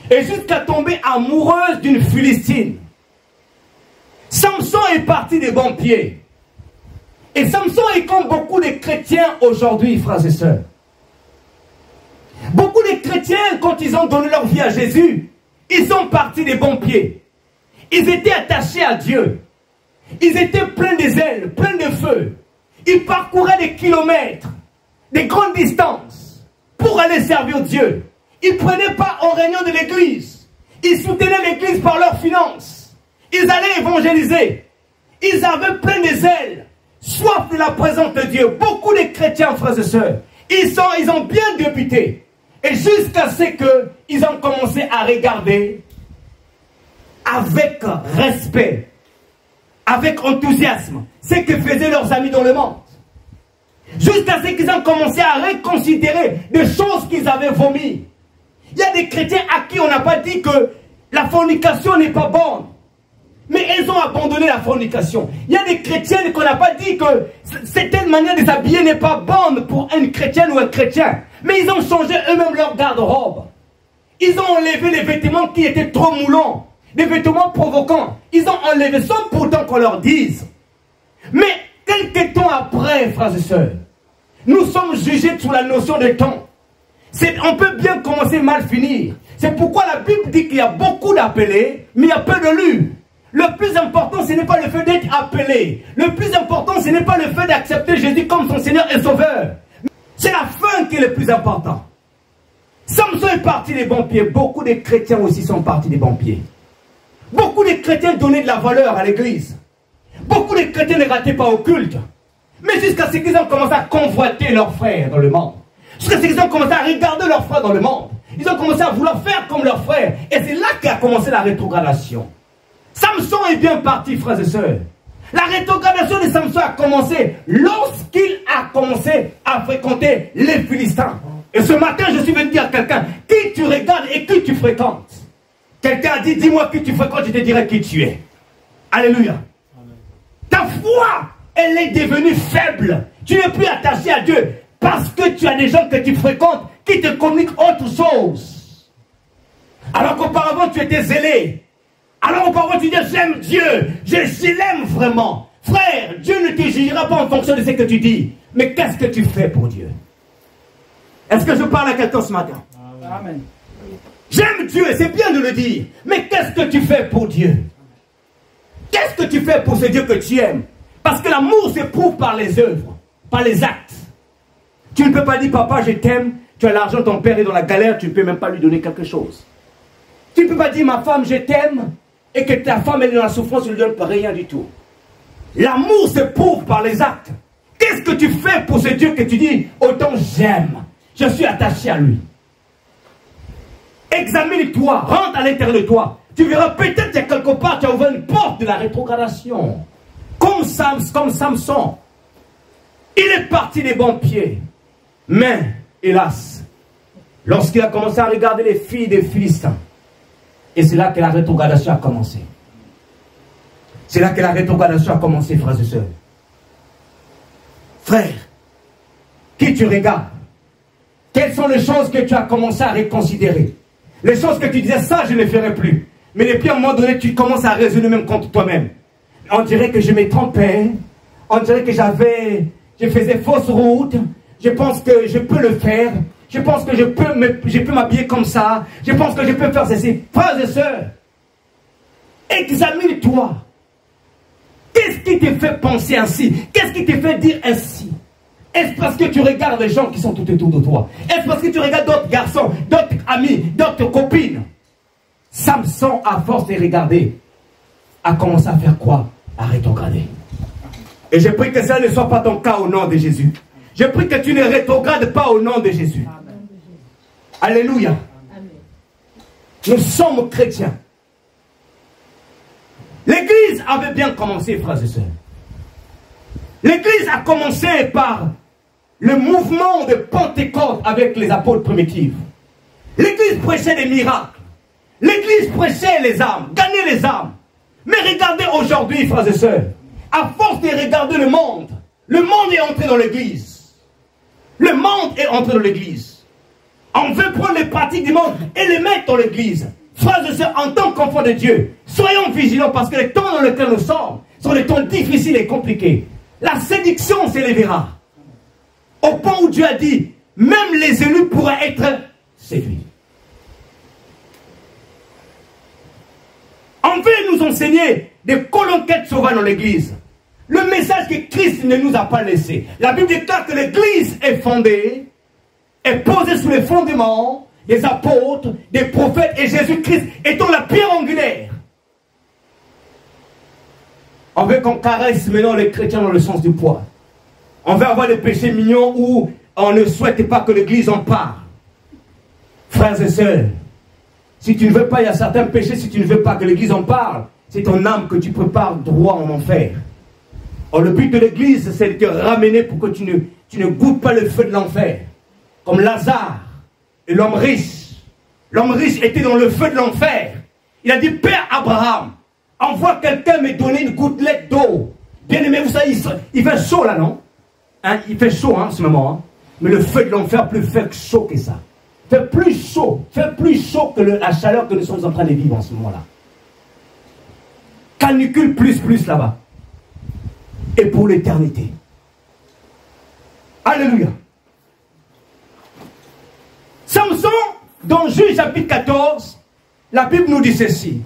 Et jusqu'à tomber amoureuse d'une Philistine. Samson est parti des bons pieds. Et Samson est comme beaucoup de chrétiens aujourd'hui, frères et sœurs. Beaucoup de chrétiens, quand ils ont donné leur vie à Jésus, ils sont partis des bons pieds. Ils étaient attachés à Dieu. Ils étaient pleins de zèle, pleins de feu. Ils parcouraient des kilomètres, des grandes distances, pour aller servir Dieu. Ils ne prenaient pas en réunion de l'église. Ils soutenaient l'église par leurs finances. Ils allaient évangéliser. Ils avaient plein de zèle, soif de la présence de Dieu. Beaucoup de chrétiens, frères et sœurs, ils ont bien débuté. Et jusqu'à ce qu'ils ont commencé à regarder avec respect, avec enthousiasme, ce que faisaient leurs amis dans le monde. Jusqu'à ce qu'ils ont commencé à reconsidérer des choses qu'ils avaient vomies. Il y a des chrétiens à qui on n'a pas dit que la fornication n'est pas bonne. Mais ils ont abandonné la fornication. Il y a des chrétiennes qu'on n'a pas dit que certaine manière de s'habiller n'est pas bonne pour une chrétienne ou un chrétien. Mais ils ont changé eux-mêmes leur garde-robe. Ils ont enlevé les vêtements qui étaient trop moulants, des vêtements provoquants. Ils ont enlevé sans pourtant qu'on leur dise. Mais quelques temps après, frères et sœurs, nous sommes jugés sur la notion de temps. On peut bien commencer, mal finir. C'est pourquoi la Bible dit qu'il y a beaucoup d'appelés, mais il y a peu d'élus. Le plus important, ce n'est pas le fait d'être appelé. Le plus important, ce n'est pas le fait d'accepter Jésus comme son Seigneur et Sauveur. C'est la fin qui est le plus important. Samson est parti des bons pieds. Beaucoup de chrétiens aussi sont partis des bons pieds. Beaucoup de chrétiens donnaient de la valeur à l'église. Beaucoup de chrétiens ne rataient pas au culte. Mais jusqu'à ce qu'ils ont commencé à convoiter leurs frères dans le monde. Jusqu'à ce qu'ils ont commencé à regarder leurs frères dans le monde. Ils ont commencé à vouloir faire comme leurs frères. Et c'est là qu'a commencé la rétrogradation. Samson est bien parti, frères et sœurs. La rétrogradation de Samson a commencé lorsqu'il a commencé à fréquenter les Philistins. Et ce matin, je suis venu dire à quelqu'un, qui tu regardes et qui tu fréquentes. Quelqu'un a dit, dis-moi qui tu fréquentes, je te dirai qui tu es. Alléluia. Amen. Ta foi, elle est devenue faible. Tu n'es plus attaché à Dieu parce que tu as des gens que tu fréquentes qui te communiquent autre chose. Alors qu'auparavant, tu étais zélé. Alors auparavant, tu dis, j'aime Dieu, je l'aime vraiment. Frère, Dieu ne te jugera pas en fonction de ce que tu dis. Mais qu'est-ce que tu fais pour Dieu? Est-ce que je parle à quelqu'un ce matin? Amen. J'aime Dieu, c'est bien de le dire. Mais qu'est-ce que tu fais pour Dieu? Qu'est-ce que tu fais pour ce Dieu que tu aimes? Parce que l'amour s'éprouve par les œuvres, par les actes. Tu ne peux pas dire, papa, je t'aime, tu as l'argent, ton père est dans la galère, tu ne peux même pas lui donner quelque chose. Tu ne peux pas dire, ma femme, je t'aime, et que ta femme elle est dans la souffrance, tu ne lui donnes pas rien du tout. L'amour s'éprouve par les actes. Qu'est-ce que tu fais pour ce Dieu que tu dis, autant j'aime, je suis attaché à lui? Examine-toi, rentre à l'intérieur de toi. Tu verras peut-être que quelque part tu as ouvert une porte de la rétrogradation. Comme Samson. Il est parti des bons pieds. Mais, hélas, lorsqu'il a commencé à regarder les filles des Philistins, et c'est là que la rétrogradation a commencé. C'est là que la rétrogradation a commencé, frères et sœurs. Frère, qui tu regardes? Quelles sont les choses que tu as commencé à reconsidérer? Les choses que tu disais, ça je ne ferai plus. Mais depuis à un moment donné, tu commences à raisonner même contre toi-même. On dirait que je me trompais. On dirait que je faisais fausse route. Je pense que je peux le faire. Je pense que je peux m'habiller comme ça. Je pense que je peux faire ceci. Frères et sœurs, examine-toi. Qu'est-ce qui te fait penser ainsi? Qu'est-ce qui te fait dire ainsi? Est-ce parce que tu regardes les gens qui sont tout autour de toi? Est-ce parce que tu regardes d'autres garçons, d'autres amis, d'autres copines? Samson, à force de regarder, a commencé à faire quoi? À rétrograder. Et je prie que ça ne soit pas ton cas au nom de Jésus. Je prie que tu ne rétrogrades pas au nom de Jésus. Amen. Alléluia. Amen. Nous sommes chrétiens. L'église avait bien commencé, frères et sœurs. L'église a commencé par le mouvement de Pentecôte avec les apôtres primitifs. L'église prêchait des miracles. L'église prêchait les âmes, gagnait les âmes. Mais regardez aujourd'hui, frères et sœurs, à force de regarder le monde est entré dans l'église. Le monde est entré dans l'église. On veut prendre les pratiques du monde et les mettre dans l'église. frères et sœurs, en tant qu'enfants de Dieu, soyons vigilants parce que les temps dans lesquels nous sommes sont des temps difficiles et compliqués. La séduction s'élèvera. Au point où Dieu a dit, même les élus pourraient être séduits. On veut nous enseigner des colonquettes sauvages dans l'église. Le message que Christ ne nous a pas laissé. La Bible déclare que l'église est fondée, est posée sous les fondements des apôtres, des prophètes et Jésus-Christ étant la pierre angulaire. On veut qu'on caresse maintenant les chrétiens dans le sens du poil. On veut avoir des péchés mignons où on ne souhaite pas que l'église en parle. Frères et sœurs, si tu ne veux pas, il y a certains péchés, si tu ne veux pas que l'église en parle, c'est ton âme que tu prépares droit en enfer. Or, le but de l'église, c'est de te ramener pour que tu ne goûtes pas le feu de l'enfer. Comme Lazare et l'homme riche. L'homme riche était dans le feu de l'enfer. Il a dit, Père Abraham, envoie quelqu'un me donner une gouttelette d'eau. Bien aimé, vous savez, il fait chaud là, non? Hein, il fait chaud en ce moment. Hein? Mais le feu de l'enfer plus chaud que ça. Fait plus chaud que la chaleur que nous sommes en train de vivre en ce moment-là. Canicule plus là-bas. Et pour l'éternité. Alléluia. Samson, dans Juge chapitre 14, la Bible nous dit ceci.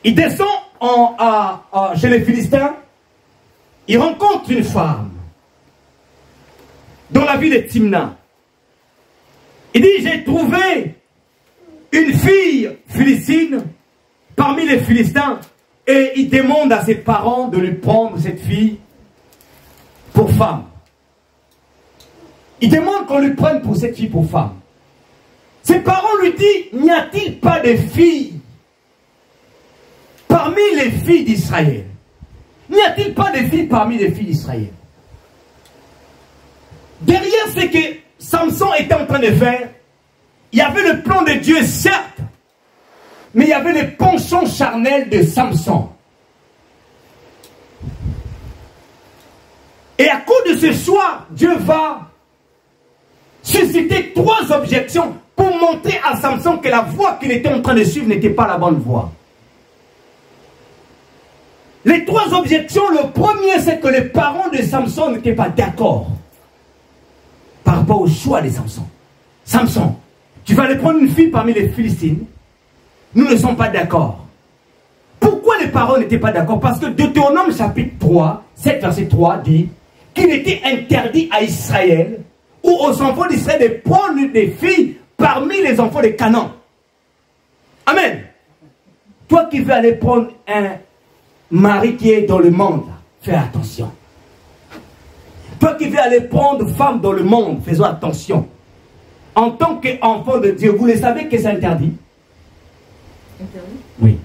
Il descend chez les Philistins, il rencontre une femme dans la ville de Timna. Il dit, j'ai trouvé une fille philistine parmi les Philistins. Et il demande à ses parents de lui prendre cette fille pour femme. Il demande qu'on lui prenne pour cette fille pour femme. Ses parents lui disent, n'y a-t-il pas de filles parmi les filles d'Israël? N'y a-t-il pas de filles parmi les filles d'Israël? Derrière ce que Samson était en train de faire, il y avait le plan de Dieu, certes, mais il y avait les penchants charnels de Samson. Et à cause de ce choix, Dieu va susciter 3 objections pour montrer à Samson que la voie qu'il était en train de suivre n'était pas la bonne voie. Les 3 objections, le premier, c'est que les parents de Samson n'étaient pas d'accord par rapport au choix de Samson. Samson, tu vas aller prendre une fille parmi les Philistines. Nous ne sommes pas d'accord. Pourquoi les parents n'étaient pas d'accord? Parce que Deutéronome chapitre 3, 7 verset 3 dit qu'il était interdit à Israël ou aux enfants d'Israël de prendre des filles parmi les enfants de Canaan. Amen. Toi qui veux aller prendre un mari qui est dans le monde, fais attention. Toi qui veux aller prendre femme dans le monde, faisons attention. En tant qu'enfant de Dieu, vous le savez que c'est interdit? Oui.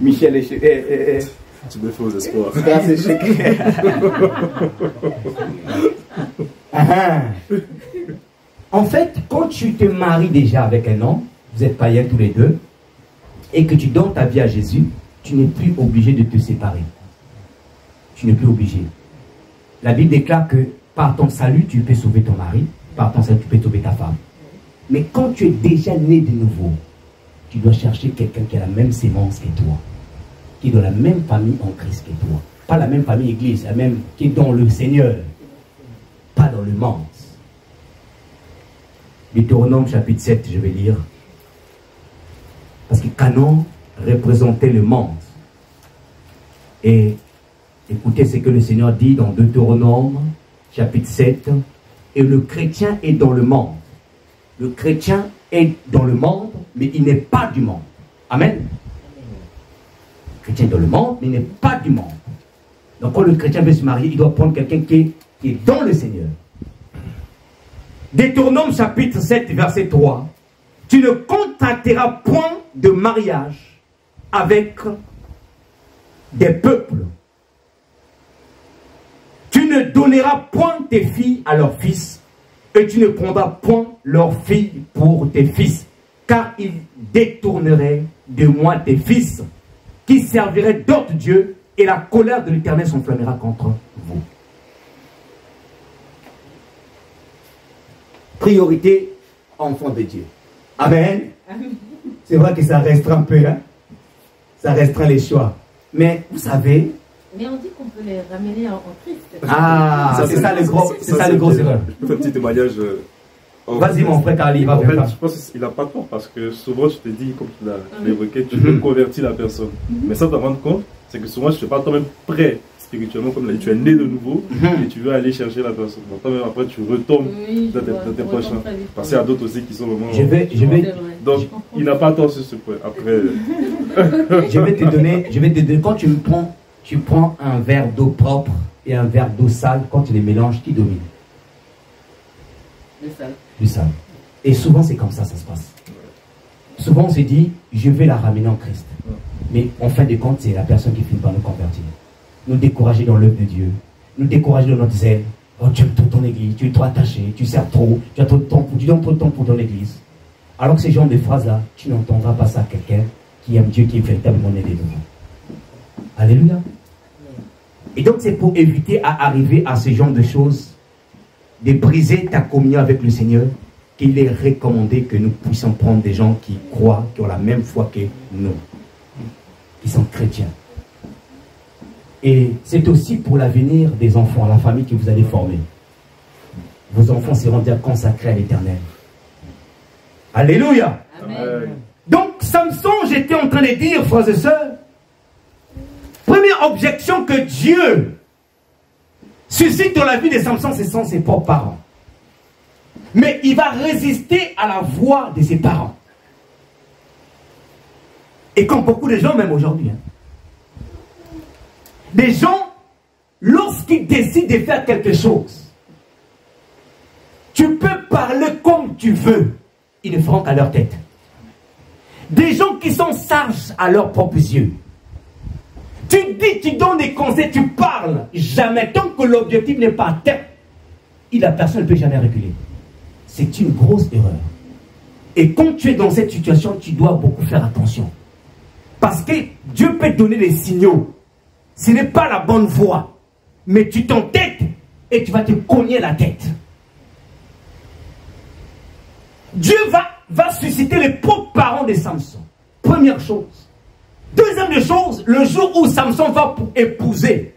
Michel est tu me fais aux espoirs. En fait, quand tu te maries déjà avec un homme, vous êtes païens tous les deux, et que tu donnes ta vie à Jésus, tu n'es plus obligé de te séparer. Tu n'es plus obligé. La Bible déclare que par ton salut, tu peux sauver ton mari, par ton salut, tu peux sauver ta femme. Mais quand tu es déjà né de nouveau, tu dois chercher quelqu'un qui a la même sémence que toi, qui est dans la même famille en Christ que toi. Pas la même famille église, la même qui est dans le Seigneur, pas dans le monde. Deutéronome chapitre 7, je vais lire. Parce que Canaan représentait le monde. Et écoutez ce que le Seigneur dit dans Deutéronome chapitre 7. Et le chrétien est dans le monde. Le chrétien est dans le monde, mais il n'est pas du monde. Amen. Le chrétien est dans le monde, mais il n'est pas du monde. Donc quand le chrétien veut se marier, il doit prendre quelqu'un qui est dans le Seigneur. Deutéronome chapitre 7, verset 3. Tu ne contracteras point de mariage avec des peuples. Tu ne donneras point tes filles à leurs fils, et tu ne prendras point leurs filles pour tes fils, car ils détourneraient de moi tes fils, qui serviraient d'autres dieux, et la colère de l'Éternel s'enflammera contre vous. Priorité enfant de Dieu. Amen. C'est vrai que ça restreint un peu, hein? Ça restreint les choix. Mais vous savez... Mais on dit qu'on peut les ramener en Christ. Ah, c'est ça le gros erreur. Je peux faire un petit témoignage. Vas-y mon frère Carly, va. En fait, je pense qu'il n'a pas tort parce que souvent tu te dis, comme tu l'as évoqué, tu peux convertir la personne. Mais ça, tu te rends compte, c'est que souvent tu ne suis pas toi-même prêt spirituellement, comme tu es né de nouveau et tu veux aller chercher la personne. Donc toi-même après tu retombes dans tes prochains. Parce qu'il y a d'autres aussi qui sont vraiment... Donc il n'a pas tort sur ce point. Après... je vais te donner, quand tu prends un verre d'eau propre et un verre d'eau sale, quand tu les mélanges, qui domine? Le sale. Et souvent c'est comme ça se passe. Souvent on se dit, je vais la ramener en Christ. Mais en fin de compte, c'est la personne qui finit par nous convertir. Nous décourager dans l'œuvre de Dieu, nous décourager dans notre zèle. Oh, tu aimes trop ton église, tu es trop attaché, tu sers trop, tu as trop de temps, tu donnes trop de temps pour ton église. Alors que ces genres de phrases-là, tu n'entendras pas ça à quelqu'un qui aime Dieu, qui est véritablement né de nouveau. Alléluia. Et donc c'est pour éviter à arriver à ce genre de choses, de briser ta communion avec le Seigneur, qu'il est recommandé que nous puissions prendre des gens qui croient, qui ont la même foi que nous, qui sont chrétiens. Et c'est aussi pour l'avenir des enfants, la famille que vous allez former. Vos enfants seront bien consacrés à l'Éternel. Alléluia. Amen. Donc Samson, j'étais en train de dire, frères et sœurs, première objection que Dieu suscite dans la vie de Samson, ce sont ses propres parents. Mais il va résister à la voix de ses parents. Et comme beaucoup de gens, même aujourd'hui, des gens, lorsqu'ils décident de faire quelque chose, tu peux parler comme tu veux, ils ne feront qu'à leur tête. Des gens qui sont sages à leurs propres yeux. Tu dis, tu donnes des conseils, tu parles, jamais, tant que l'objectif n'est pas atteint, la personne ne peut jamais reculer. C'est une grosse erreur. Et quand tu es dans cette situation, tu dois beaucoup faire attention. Parce que Dieu peut te donner des signaux. Ce n'est pas la bonne voie. Mais tu t'entêtes et tu vas te cogner la tête. Dieu va susciter les propres parents de Samson. Première chose. Deuxième chose, le jour où Samson va épouser,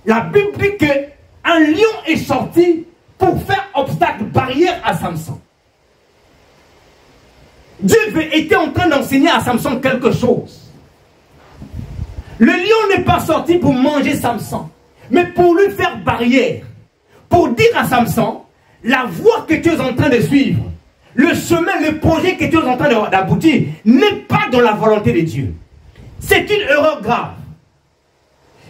la Bible dit qu'un lion est sorti pour faire obstacle, barrière à Samson. Dieu était en train d'enseigner à Samson quelque chose. Le lion n'est pas sorti pour manger Samson, mais pour lui faire barrière. Pour dire à Samson, la voie que tu es en train de suivre, le chemin, le projet que tu es en train d'aboutir, n'est pas dans la volonté de Dieu. C'est une erreur grave.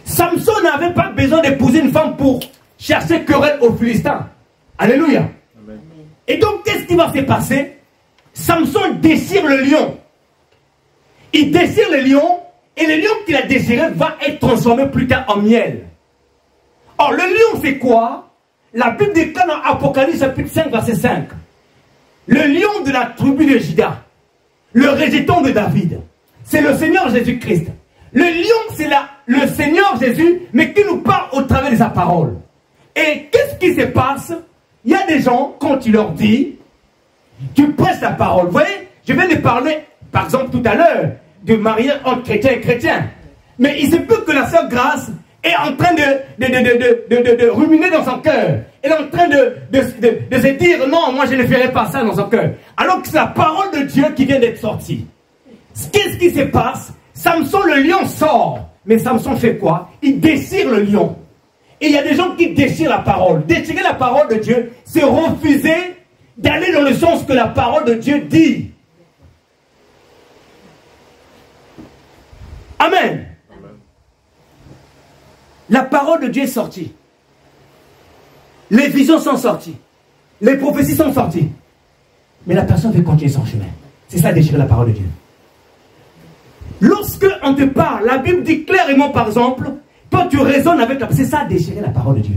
Samson n'avait pas besoin d'épouser une femme pour chercher querelle aux Philistins. Alléluia. Amen. Et donc, qu'est-ce qui va se passer? Samson déchire le lion. Il déchire le lion, et le lion qu'il a déchiré va être transformé plus tard en miel. Or, le lion, c'est quoi? La Bible dit dans Apocalypse chapitre 5, verset 5. Le lion de la tribu de Juda, le rejeton de David, c'est le Seigneur Jésus-Christ. Le lion, c'est le Seigneur Jésus, mais qui nous parle au travers de sa parole. Et qu'est-ce qui se passe? Il y a des gens, quand tu leur dis, tu prêches la parole. Vous voyez, je viens de parler, par exemple, tout à l'heure, de mariage entre chrétiens et chrétiens. Mais il se peut que la sœur Grâce est en train de ruminer dans son cœur. Elle est en train de se dire, non, moi je ne ferai pas ça dans son cœur. Alors que c'est la parole de Dieu qui vient d'être sortie. Qu'est-ce qui se passe? Samson, le lion, sort. Mais Samson fait quoi? Il déchire le lion. Et il y a des gens qui déchirent la parole. Déchirer la parole de Dieu, c'est refuser d'aller dans le sens que la parole de Dieu dit. Amen. Amen. La parole de Dieu est sortie. Les visions sont sorties. Les prophéties sont sorties. Mais la personne veut continuer son chemin. C'est ça, déchirer la parole de Dieu. Lorsque on te parle, la Bible dit clairement, par exemple, toi tu raisonnes avec la... C'est ça, déchirer la parole de Dieu.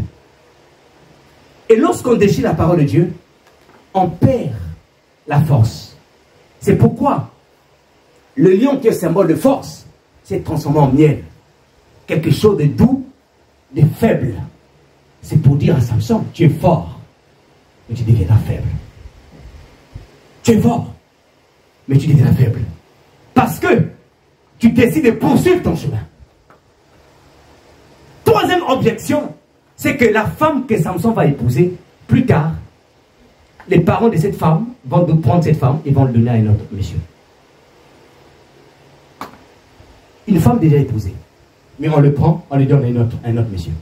Et lorsqu'on déchire la parole de Dieu, on perd la force. C'est pourquoi le lion qui est symbole de force s'est transformé en miel. Quelque chose de doux, de faible. C'est pour dire à Samson, tu es fort, mais tu deviendras faible. Tu es fort, mais tu deviens faible. Parce que tu décides de poursuivre ton chemin. Troisième objection, c'est que la femme que Samson va épouser, plus tard, les parents de cette femme vont prendre cette femme et vont le donner à un autre monsieur. Une femme déjà épousée, mais on le prend, on lui donne à un autre monsieur.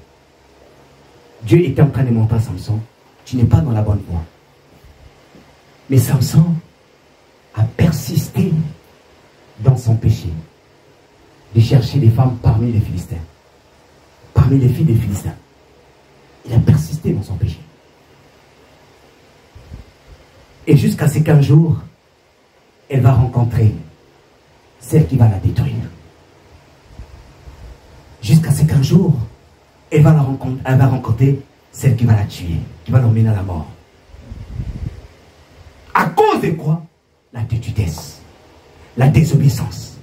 Dieu était en train de montrer à Samson, tu n'es pas dans la bonne voie. Mais Samson a persisté dans son péché de chercher des femmes parmi les Philistins, parmi les filles des Philistins. Il a persisté dans son péché. Et jusqu'à ce qu'un jour, elle va rencontrer celle qui va la détruire. Jusqu'à ce qu'un jour, elle va rencontrer celle qui va la tuer, qui va l'emmener à la mort. À cause de quoi? La tétudesse, la désobéissance.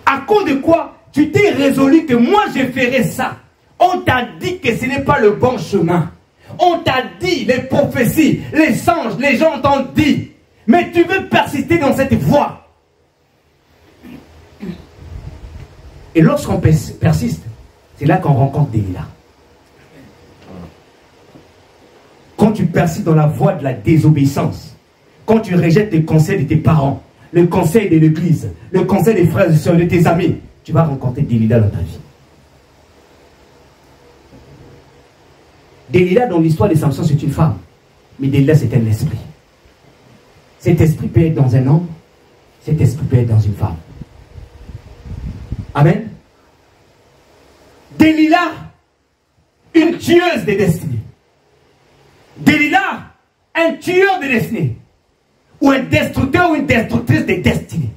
À cause de quoi tu t'es résolu que moi je ferai ça? On t'a dit que ce n'est pas le bon chemin. On t'a dit, les prophéties, les anges, les gens t'ont dit. Mais tu veux persister dans cette voie. Et lorsqu'on persiste, c'est là qu'on rencontre Delilah. Quand tu persistes dans la voie de la désobéissance, quand tu rejettes les conseils de tes parents, le conseil de l'église, le conseil des frères et sœurs, de tes amis, tu vas rencontrer Delilah dans ta vie. Delilah, dans l'histoire de Samson, c'est une femme. Mais Delilah, c'est un esprit. Cet esprit peut être dans un homme, cet esprit peut être dans une femme. Amen. Delilah, une tueuse de destinée. Delilah, un tueur de destinée. Ou un destructeur ou une destructrice de destinée.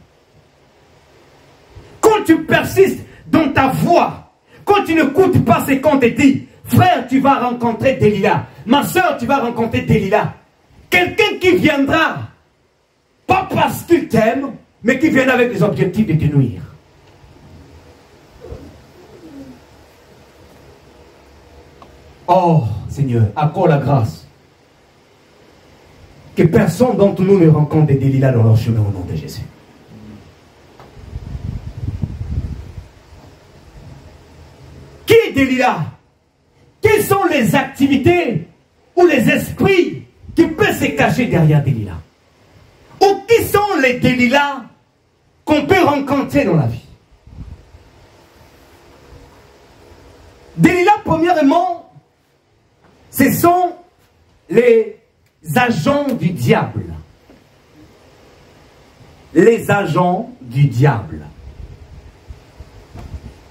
Quand tu persistes dans ta voie, quand tu n'écoutes pas ce qu'on te dit, frère, tu vas rencontrer Delilah. Ma soeur, tu vas rencontrer Delilah. Quelqu'un qui viendra, pas parce qu'il t'aime, mais qui viendra avec les objectifs de te nuire. Oh, Seigneur, accorde la grâce. Que personne d'entre nous ne rencontre des Delilah dans leur chemin au nom de Jésus. Qui est Delilah? Quelles sont les activités ou les esprits qui peuvent se cacher derrière Delilah? Ou qui sont les Delilah qu'on peut rencontrer dans la vie? Delilah, premièrement, ce sont les agents du diable. Les agents du diable.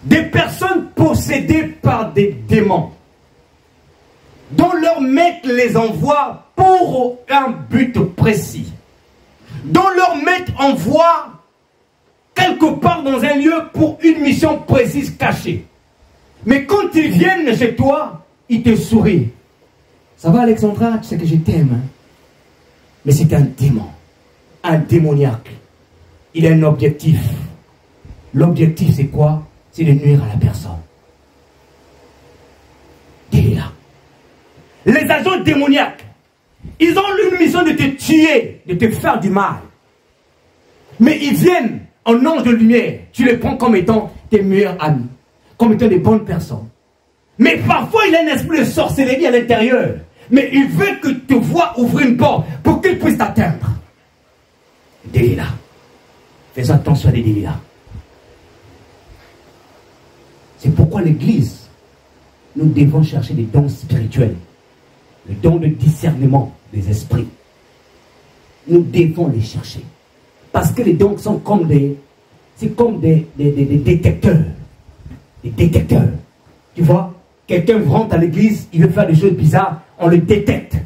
Des personnes possédées par des démons, dont leur maître les envoie pour un but précis, dont leur maître envoie quelque part dans un lieu pour une mission précise cachée. Mais quand ils viennent chez toi, ils te sourient. Ça va Alexandra, tu sais que je t'aime. Hein? Mais c'est un démon, un démoniaque. Il a un objectif. L'objectif c'est quoi? C'est de nuire à la personne. Delilah. Les agents démoniaques, ils ont une mission de te tuer, de te faire du mal. Mais ils viennent en ange de lumière. Tu les prends comme étant tes meilleurs amis, comme étant des bonnes personnes. Mais parfois, il a un esprit de sorcellerie à l'intérieur. Mais il veut que tu vois ouvrir une porte pour qu'il puisse t'atteindre. Delilah. Fais attention à des Delilah. C'est pourquoi l'Église, nous devons chercher des dons spirituels. Le don de discernement des esprits. Nous devons les chercher. Parce que les dons sont comme des... C'est comme des détecteurs. Des détecteurs. Tu vois? Quelqu'un rentre à l'église, il veut faire des choses bizarres, on le détecte.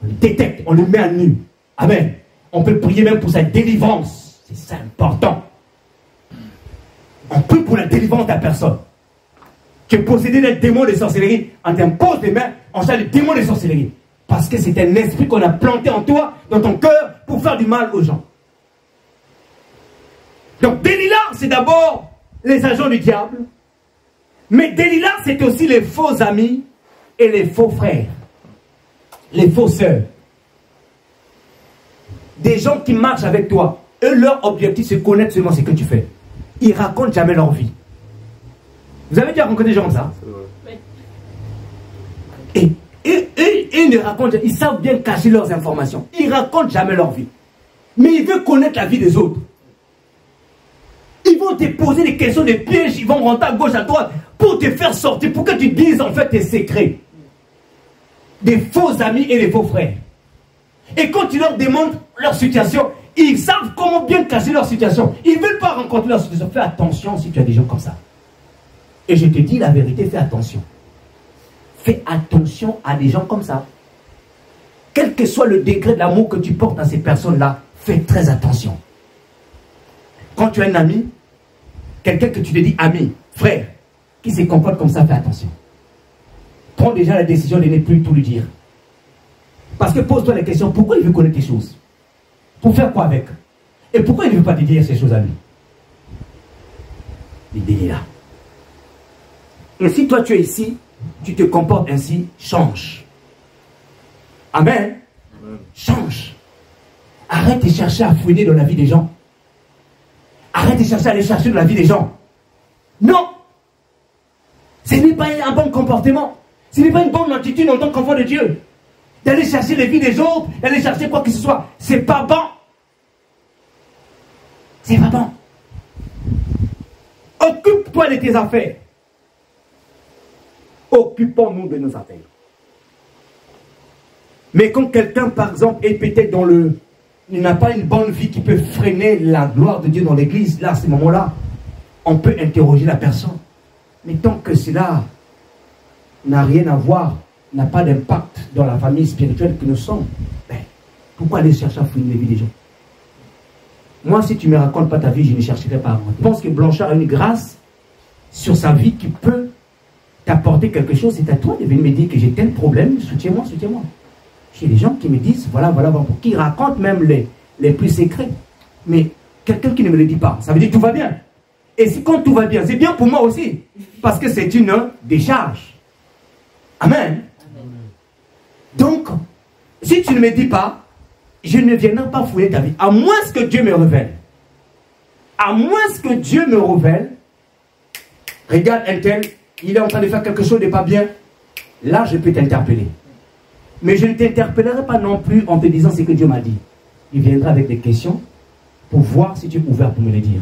On le détecte, on le met à nu. Amen. On peut prier même pour sa délivrance. C'est ça important. On prie pour la délivrance de la personne. Tu es possédé d'un démon de sorcellerie, on t'impose les mains, on chasse le démon de sorcellerie. Parce que c'est un esprit qu'on a planté en toi, dans ton cœur, pour faire du mal aux gens. Donc Delilah, c'est d'abord les agents du diable. Mais Delilah, c'est aussi les faux amis et les faux frères. Les faux sœurs. Des gens qui marchent avec toi, eux, leur objectif, c'est connaître seulement ce que tu fais. Ils racontent jamais leur vie. Vous avez déjà rencontré des gens comme ça? Et ils ne racontent, ils savent bien cacher leurs informations. Ils racontent jamais leur vie. Mais ils veulent connaître la vie des autres. Ils vont te poser des questions, des pièges, ils vont rentrer à gauche, à droite, pour te faire sortir, pour que tu dises en fait tes secrets. Des faux amis et des faux frères. Et quand tu leur demandes leur situation, ils savent comment bien cacher leur situation. Ils ne veulent pas rencontrer leur situation. Fais attention si tu as des gens comme ça. Et je te dis la vérité, fais attention. Fais attention à des gens comme ça. Quel que soit le degré de l'amour que tu portes à ces personnes-là, fais très attention. Quand tu as un ami, quelqu'un que tu te dis ami, frère, qui se comporte comme ça, fais attention. Prends déjà la décision de ne plus tout lui dire. Parce que pose-toi la question, pourquoi il veut connaître tes choses? Pour faire quoi avec? Et pourquoi il ne veut pas te dire ces choses à lui? L'idée est là. Et si toi tu es ici, tu te comportes ainsi, change. Amen. Change. Arrête de chercher à fouiner dans la vie des gens. Arrête de chercher à aller chercher dans la vie des gens. Non. Ce n'est pas un bon comportement. Ce n'est pas une bonne attitude en tant qu'enfant de Dieu. D'aller chercher les vies des autres, d'aller chercher quoi que ce soit. C'est pas bon. C'est pas bon. Occupe-toi de tes affaires. Occupons-nous de nos affaires. Mais quand quelqu'un, par exemple, est peut-être dans le... Il n'a pas une bonne vie qui peut freiner la gloire de Dieu dans l'église, là, à ce moment-là, on peut interroger la personne. Mais tant que cela n'a rien à voir, n'a pas d'impact dans la famille spirituelle que nous sommes, ben, pourquoi aller chercher à fouiller les vies des gens? Moi, si tu ne me racontes pas ta vie, je ne chercherai pas. Je pense que Blanchard a une grâce sur sa vie qui peut t'apporter quelque chose. C'est à toi de venir me dire que j'ai tel problème, soutiens-moi, soutiens-moi. J'ai des gens qui me disent, voilà, qui racontent même les plus secrets. Mais quelqu'un qui ne me le dit pas, ça veut dire que tout va bien. Et si quand tout va bien, c'est bien pour moi aussi. Parce que c'est une décharge. Amen. Donc, si tu ne me dis pas, je ne viendrai pas fouiller ta vie. À moins que Dieu me révèle. À moins que Dieu me révèle. Regarde un tel, il est en train de faire quelque chose de pas bien. Là, je peux t'interpeller. Mais je ne t'interpellerai pas non plus en te disant ce que Dieu m'a dit. Il viendra avec des questions pour voir si tu es ouvert pour me les dire.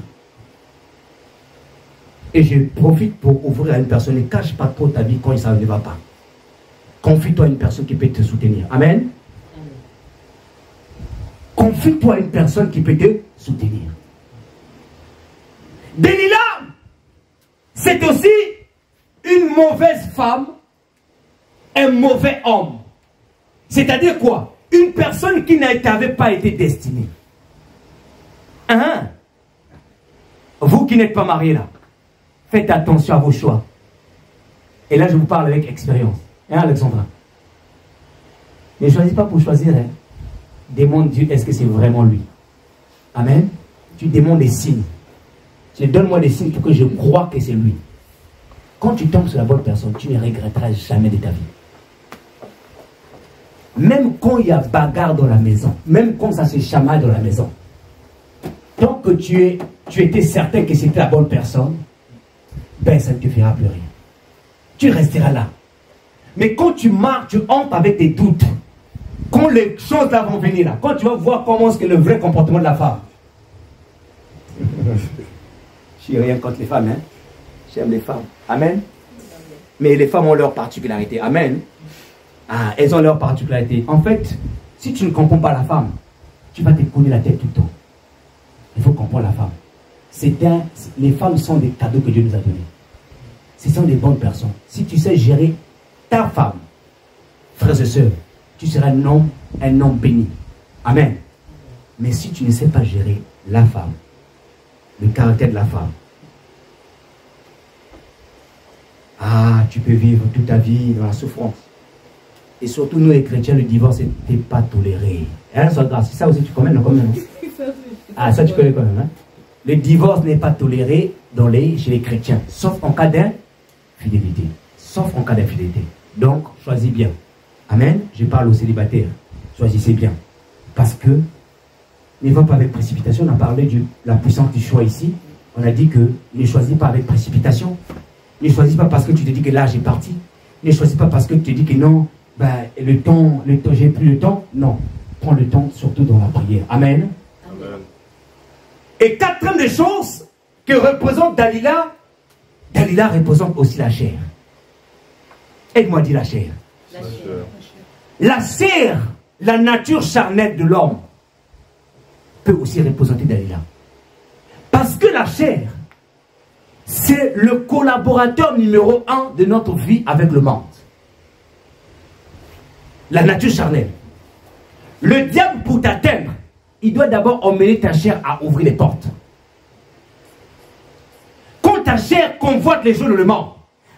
Et je profite pour ouvrir à une personne. Ne cache pas trop ta vie quand ça ne va pas. Confie-toi à une personne qui peut te soutenir. Amen. Confie-toi à une personne qui peut te soutenir. Delilah, c'est aussi une mauvaise femme, un mauvais homme. C'est-à-dire quoi? Une personne qui n'avait pas été destinée. Hein? Vous qui n'êtes pas mariés là, faites attention à vos choix. Et là, je vous parle avec expérience. Hein, Alexandra? Ne choisis pas pour choisir. Hein? Demande Dieu, est-ce que c'est vraiment lui? Amen. Tu demandes des signes. Tu donnes-moi des signes pour que je croie que c'est lui. Quand tu tombes sur la bonne personne, tu ne regretteras jamais de ta vie. Même quand il y a bagarre dans la maison, même quand ça se chamaille dans la maison, tant que tu étais certain que c'était la bonne personne, ben ça ne te fera plus rien. Tu resteras là. Mais quand tu marches, tu entres avec des doutes. Quand les choses là vont venir là, quand tu vas voir comment est-ce que le vrai comportement de la femme. Je n'ai rien contre les femmes, hein. J'aime les femmes. Amen. Mais les femmes ont leur particularité. Amen. Ah, elles ont leur particularité. En fait, si tu ne comprends pas la femme, tu vas te cogner la tête tout le temps. Il faut comprendre la femme. Les femmes sont des cadeaux que Dieu nous a donnés. Ce sont des bonnes personnes. Si tu sais gérer ta femme, frères et sœurs, tu seras un homme béni. Amen. Mais si tu ne sais pas gérer la femme, le caractère de la femme, tu peux vivre toute ta vie dans la souffrance. Et surtout, nous les chrétiens, le divorce n'était pas toléré. Hein, c'est ça aussi, tu connais, non? Ah, ça tu connais quand même. Hein? Le divorce n'est pas toléré chez les chrétiens, sauf en cas d'infidélité. Sauf en cas d'infidélité. Donc, choisis bien. Amen. Je parle aux célibataires. Choisissez bien. Parce que ne va pas avec précipitation. On a parlé de la puissance du choix ici. On a dit que ne choisis pas avec précipitation. Ne choisis pas parce que tu te dis que l'âge est parti. Ne choisis pas parce que tu te dis que non, ben, le temps, j'ai plus le temps. Non, prends le temps surtout dans la prière. Amen. Amen. Et quatrième des choses que représente Dalila, Dalila représente aussi la chair. Aide-moi à dire la chair. La chair. La chair, la nature charnelle de l'homme, peut aussi représenter Dalila. Parce que la chair, c'est le collaborateur numéro 1 de notre vie avec le monde. La nature charnelle. Le diable, pour t'atteindre, il doit d'abord emmener ta chair à ouvrir les portes. Quand ta chair convoite les choses de le monde,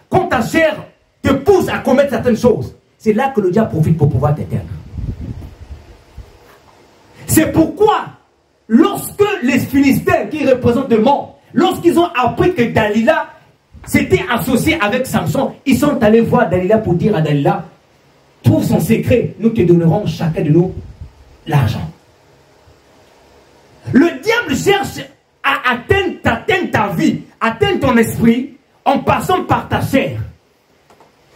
quand ta chair te pousse à commettre certaines choses, c'est là que le diable profite pour pouvoir t'atteindre. C'est pourquoi, lorsque les Philistins qui représentent le monde, lorsqu'ils ont appris que Dalila s'était associée avec Samson, ils sont allés voir Dalila pour dire à Dalila, trouve son secret, nous te donnerons chacun de nous l'argent. Le diable cherche à atteindre ta vie, atteindre ton esprit en passant par ta chair.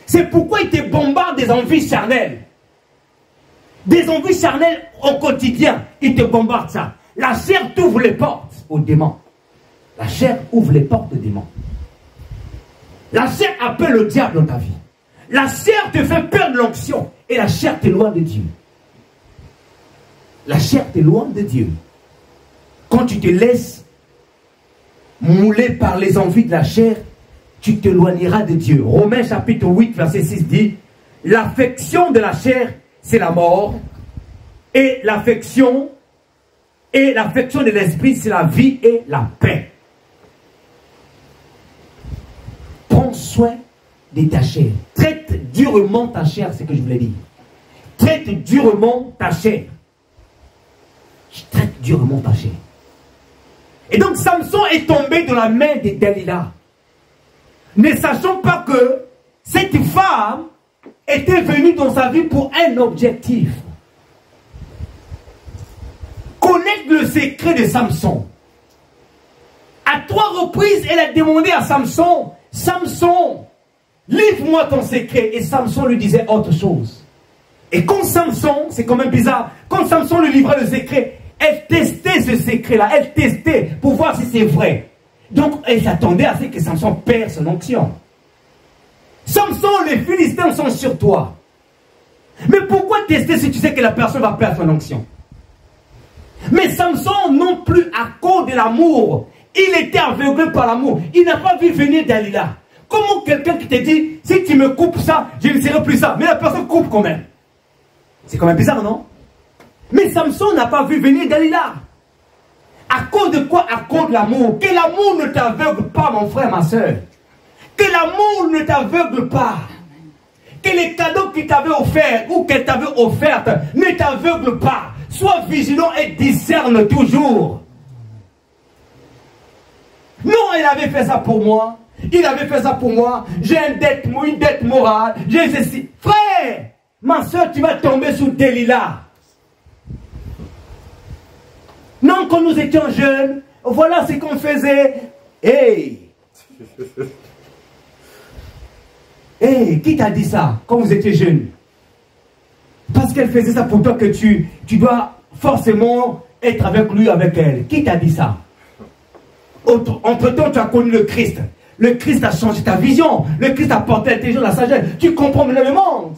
C'est pourquoi il te bombarde des envies charnelles. Des envies charnelles au quotidien, il te bombarde ça. La chair t'ouvre les portes aux démons. La chair ouvre les portes aux démons. La chair appelle le diable dans ta vie. La chair te fait perdre l'onction et la chair t'éloigne de Dieu. La chair t'éloigne de Dieu. Quand tu te laisses mouler par les envies de la chair, tu t'éloigneras de Dieu. Romains chapitre 8, verset 6 dit, l'affection de la chair, c'est la mort, et l'affection de l'esprit, c'est la vie et la paix. Prends soin de ta chair. Traite durement ta chair, c'est ce que je voulais dire. Traite durement ta chair. Traite durement ta chair. Et donc Samson est tombé dans la main de Dalila. Ne sachant pas que cette femme était venue dans sa vie pour un objectif. Connaître le secret de Samson. À 3 reprises, elle a demandé à Samson, Samson, livre-moi ton secret. Et Samson lui disait autre chose. Et quand Samson, c'est quand même bizarre, quand Samson lui livrait le secret, elle testait ce secret-là, elle testait pour voir si c'est vrai. Donc elle s'attendait à ce que Samson perde son onction. Samson, les Philistins sont sur toi. Mais pourquoi tester si tu sais que la personne va perdre son onction? Mais Samson non plus, à cause de l'amour, il était aveuglé par l'amour. Il n'a pas vu venir Dalila. Comment quelqu'un qui te dit, si tu me coupes ça, je ne serai plus ça. Mais la personne coupe quand même. C'est quand même bizarre, non? Mais Samson n'a pas vu venir Dalila. À cause de quoi? À cause de l'amour. Que l'amour ne t'aveugle pas, mon frère, ma soeur. Que l'amour ne t'aveugle pas. Que les cadeaux qu'il t'avait offerts ou qu'elle t'avait offertes ne t'aveugle pas. Sois vigilant et discerne toujours. Non, elle avait fait ça pour moi. Il avait fait ça pour moi. J'ai une dette morale. J'ai ceci. Frère, ma soeur, tu vas tomber sous Dalila. Non, quand nous étions jeunes, voilà ce qu'on faisait. Hey! Hey, qui t'a dit ça quand vous étiez jeune? Parce qu'elle faisait ça pour toi que tu dois forcément être avec lui, avec elle. Qui t'a dit ça? Entre-temps, tu as connu le Christ. Le Christ a changé ta vision. Le Christ a porté l'intelligence, la sagesse. Tu comprends maintenant le monde.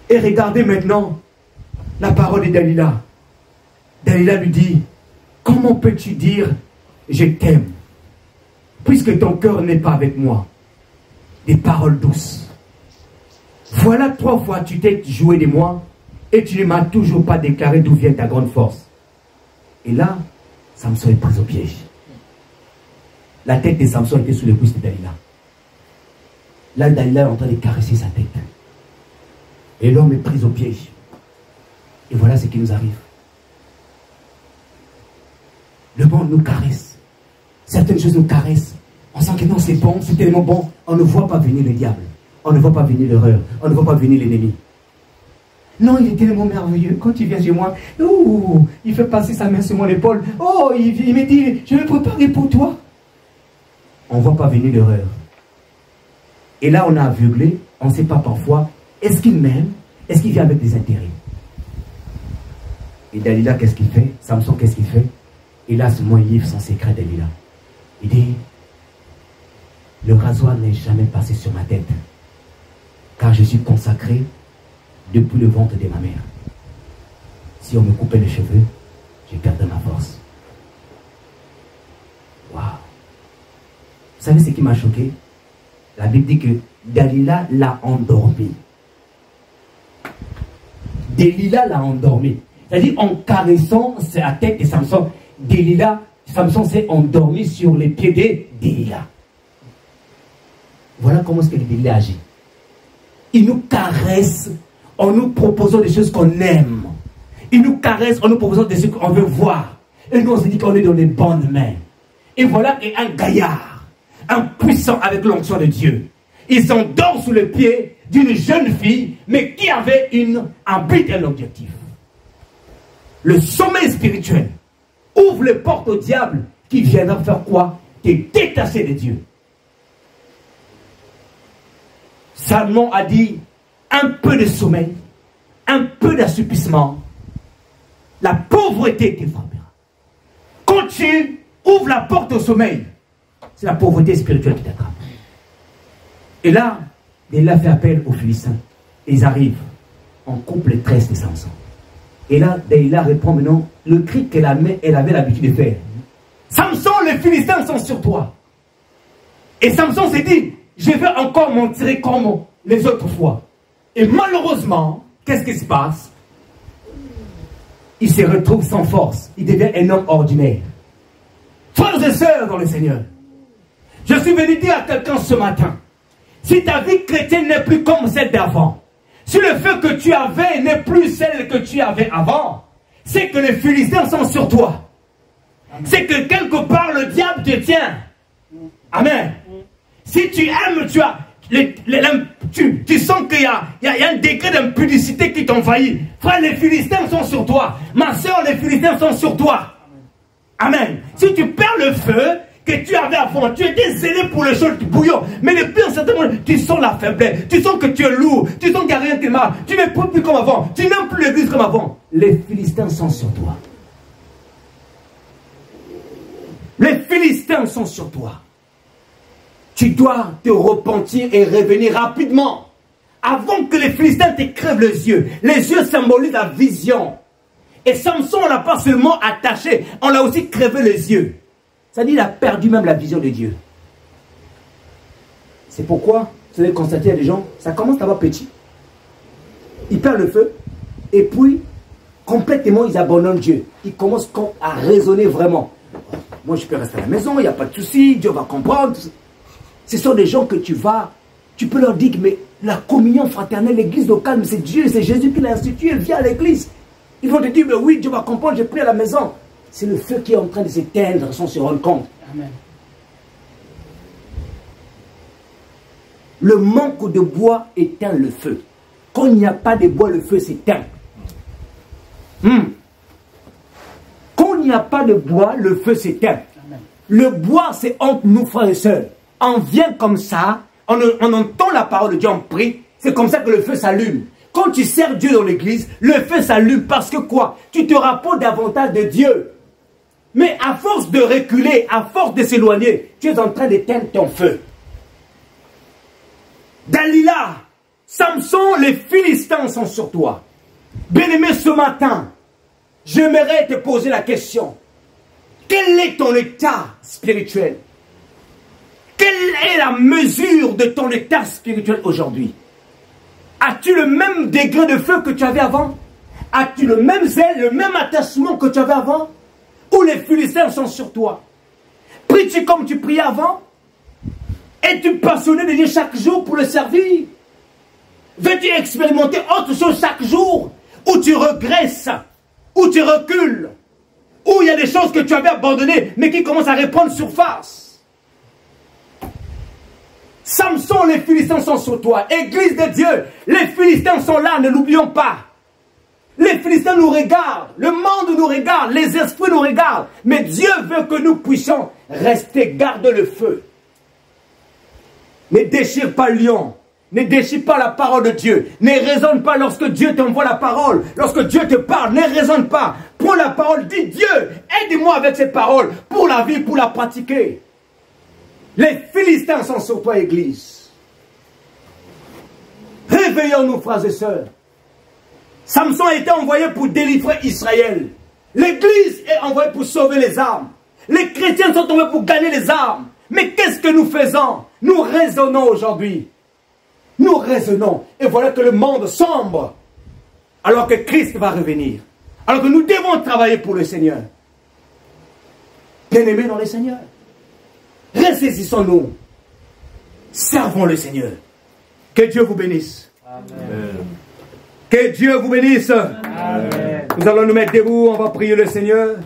Et regardez maintenant la parole de Dalila. Dalila lui dit, comment peux-tu dire je t'aime puisque ton cœur n'est pas avec moi? Des paroles douces. Voilà 3 fois tu t'es joué de moi et tu ne m'as toujours pas déclaré d'où vient ta grande force. Et là, Samson est pris au piège. La tête de Samson était sous les cuisses de Dalila. Là, Dalila est en train de caresser sa tête. Et l'homme est pris au piège. Et voilà ce qui nous arrive. Le monde nous caresse. Certaines choses nous caressent. On sent que non, c'est bon, c'est tellement bon. On ne voit pas venir le diable. On ne voit pas venir l'erreur. On ne voit pas venir l'ennemi. Non, il est tellement merveilleux. Quand il vient chez moi, oh, il fait passer sa main sur mon épaule. Oh, il me dit, je vais préparer pour toi. On ne voit pas venir l'erreur. Et là, on a aveuglé. On ne sait pas parfois, est-ce qu'il m'aime? Est-ce qu'il vient avec des intérêts? Et Dalila, qu'est-ce qu'il fait? Samson, qu'est-ce qu'il fait? Et là, seulement, il livre son secret, Dalila. Il dit, le rasoir n'est jamais passé sur ma tête, car je suis consacré depuis le ventre de ma mère. Si on me coupait les cheveux, je perdais ma force. Waouh! Vous savez ce qui m'a choqué? La Bible dit que Dalila l'a endormi. Dalila l'a endormi. C'est-à-dire en caressant la tête de Samson, Samson s'est endormi sur les pieds de Dalila. Voilà comment est-ce que Dalila agit. Il nous caresse en nous proposant des choses qu'on aime. Il nous caresse en nous proposant des choses qu'on veut voir. Et nous on se dit qu'on est dans les bonnes mains. Et voilà un gaillard, un puissant avec l'onction de Dieu. Il s'endort sous le pied d'une jeune fille, mais qui avait un but et un objectif. Le sommeil spirituel ouvre les portes au diable qui viendra faire quoi? Te détacher de Dieu. Salomon a dit, un peu de sommeil, un peu d'assouplissement, la pauvreté te frappera. Quand tu ouvres la porte au sommeil, c'est la pauvreté spirituelle qui t'attrape. Et là, il a fait appel aux Philistins. Et ils arrivent en couple les tresses de Samson. Et là, Dalila répond maintenant le cri qu'elle avait l'habitude de faire. Samson, les Philistins sont sur toi. Et Samson s'est dit, je vais encore m'en tirer comme les autres fois. Et malheureusement, qu'est-ce qui se passe? Il se retrouve sans force. Il devient un homme ordinaire. Frères et sœurs dans le Seigneur, je suis venu dire à quelqu'un ce matin, si ta vie chrétienne n'est plus comme celle d'avant, si le feu que tu avais n'est plus celle que tu avais avant, c'est que les Philistins sont sur toi. C'est que quelque part le diable te tient. Amen. Si tu aimes, tu sens qu'il y a un degré d'impudicité qui t'envahit. Frère, les Philistins sont sur toi. Ma soeur, les Philistins sont sur toi. Amen. Si tu perds le feu que tu avais avant, tu étais zélé pour les choses bouillon, mais le pire, certainement, tu sens la faiblesse, tu sens que tu es lourd, tu sens qu'il n'y a rien qui marche, tu n'es plus comme avant, tu n'aimes plus l'église comme avant. Les Philistins sont sur toi. Les Philistins sont sur toi. Tu dois te repentir et revenir rapidement. Avant que les Philistins te crèvent les yeux. Les yeux symbolisent la vision. Et Samson, on ne l'a pas seulement attaché, on l'a aussi crevé les yeux. C'est-à-dire qu'il a perdu même la vision de Dieu. C'est pourquoi, vous allez constater, il y a des gens, ça commence d'abord petit. Ils perdent le feu, et puis, complètement, ils abandonnent Dieu. Ils commencent à raisonner vraiment. Moi, je peux rester à la maison, il n'y a pas de souci, Dieu va comprendre. Ce sont des gens que tu peux leur dire, mais la communion fraternelle, l'église locale, mais c'est Dieu, c'est Jésus qui l'a institué, viens à l'église. Ils vont te dire, mais oui, Dieu va comprendre, j'ai pris à la maison. C'est le feu qui est en train de s'éteindre sans se rendre compte. Amen. Le manque de bois éteint le feu. Quand il n'y a pas de bois, le feu s'éteint. Quand il n'y a pas de bois, le feu s'éteint. Le bois, c'est entre nous, frères et sœurs. On vient comme ça, on entend la parole de Dieu, on prie, c'est comme ça que le feu s'allume. Quand tu sers Dieu dans l'église, le feu s'allume parce que quoi? Tu te rapportes davantage de Dieu. Mais à force de reculer, à force de s'éloigner, tu es en train d'éteindre ton feu. Dalila, Samson, les Philistins sont sur toi. Bien-aimé, ce matin, j'aimerais te poser la question. Quel est ton état spirituel? Quelle est la mesure de ton état spirituel aujourd'hui? As-tu le même degré de feu que tu avais avant? As-tu le même zèle, le même attachement que tu avais avant? Ou les Philistins sont sur toi? Pries-tu comme tu priais avant? Es-tu passionné de Dieu chaque jour pour le servir? Veux-tu expérimenter autre chose chaque jour? Ou tu regresses? Ou tu recules? Ou il y a des choses que tu avais abandonnées mais qui commencent à reprendre surface? Samson, les Philistins sont sur toi. Église de Dieu, les Philistins sont là, ne l'oublions pas. Les Philistins nous regardent, le monde nous regarde, les esprits nous regardent. Mais Dieu veut que nous puissions rester, garder le feu. Ne déchire pas le lion. Ne déchire pas la parole de Dieu. Ne raisonne pas lorsque Dieu t'envoie la parole. Lorsque Dieu te parle, ne raisonne pas. Prends la parole, dis Dieu, aide-moi avec cette parole pour la vie, pour la pratiquer. Les Philistins sont sur toi, Église. Réveillons-nous, frères et sœurs. Samson a été envoyé pour délivrer Israël. L'Église est envoyée pour sauver les âmes. Les chrétiens sont envoyés pour gagner les âmes. Mais qu'est-ce que nous faisons? Nous raisonnons aujourd'hui. Nous raisonnons. Et voilà que le monde sombre. Alors que Christ va revenir. Alors que nous devons travailler pour le Seigneur. Bien-aimés dans le Seigneur. Ressaisissons-nous. Servons le Seigneur. Que Dieu vous bénisse. Amen. Que Dieu vous bénisse. Amen. Nous allons nous mettre debout. On va prier le Seigneur.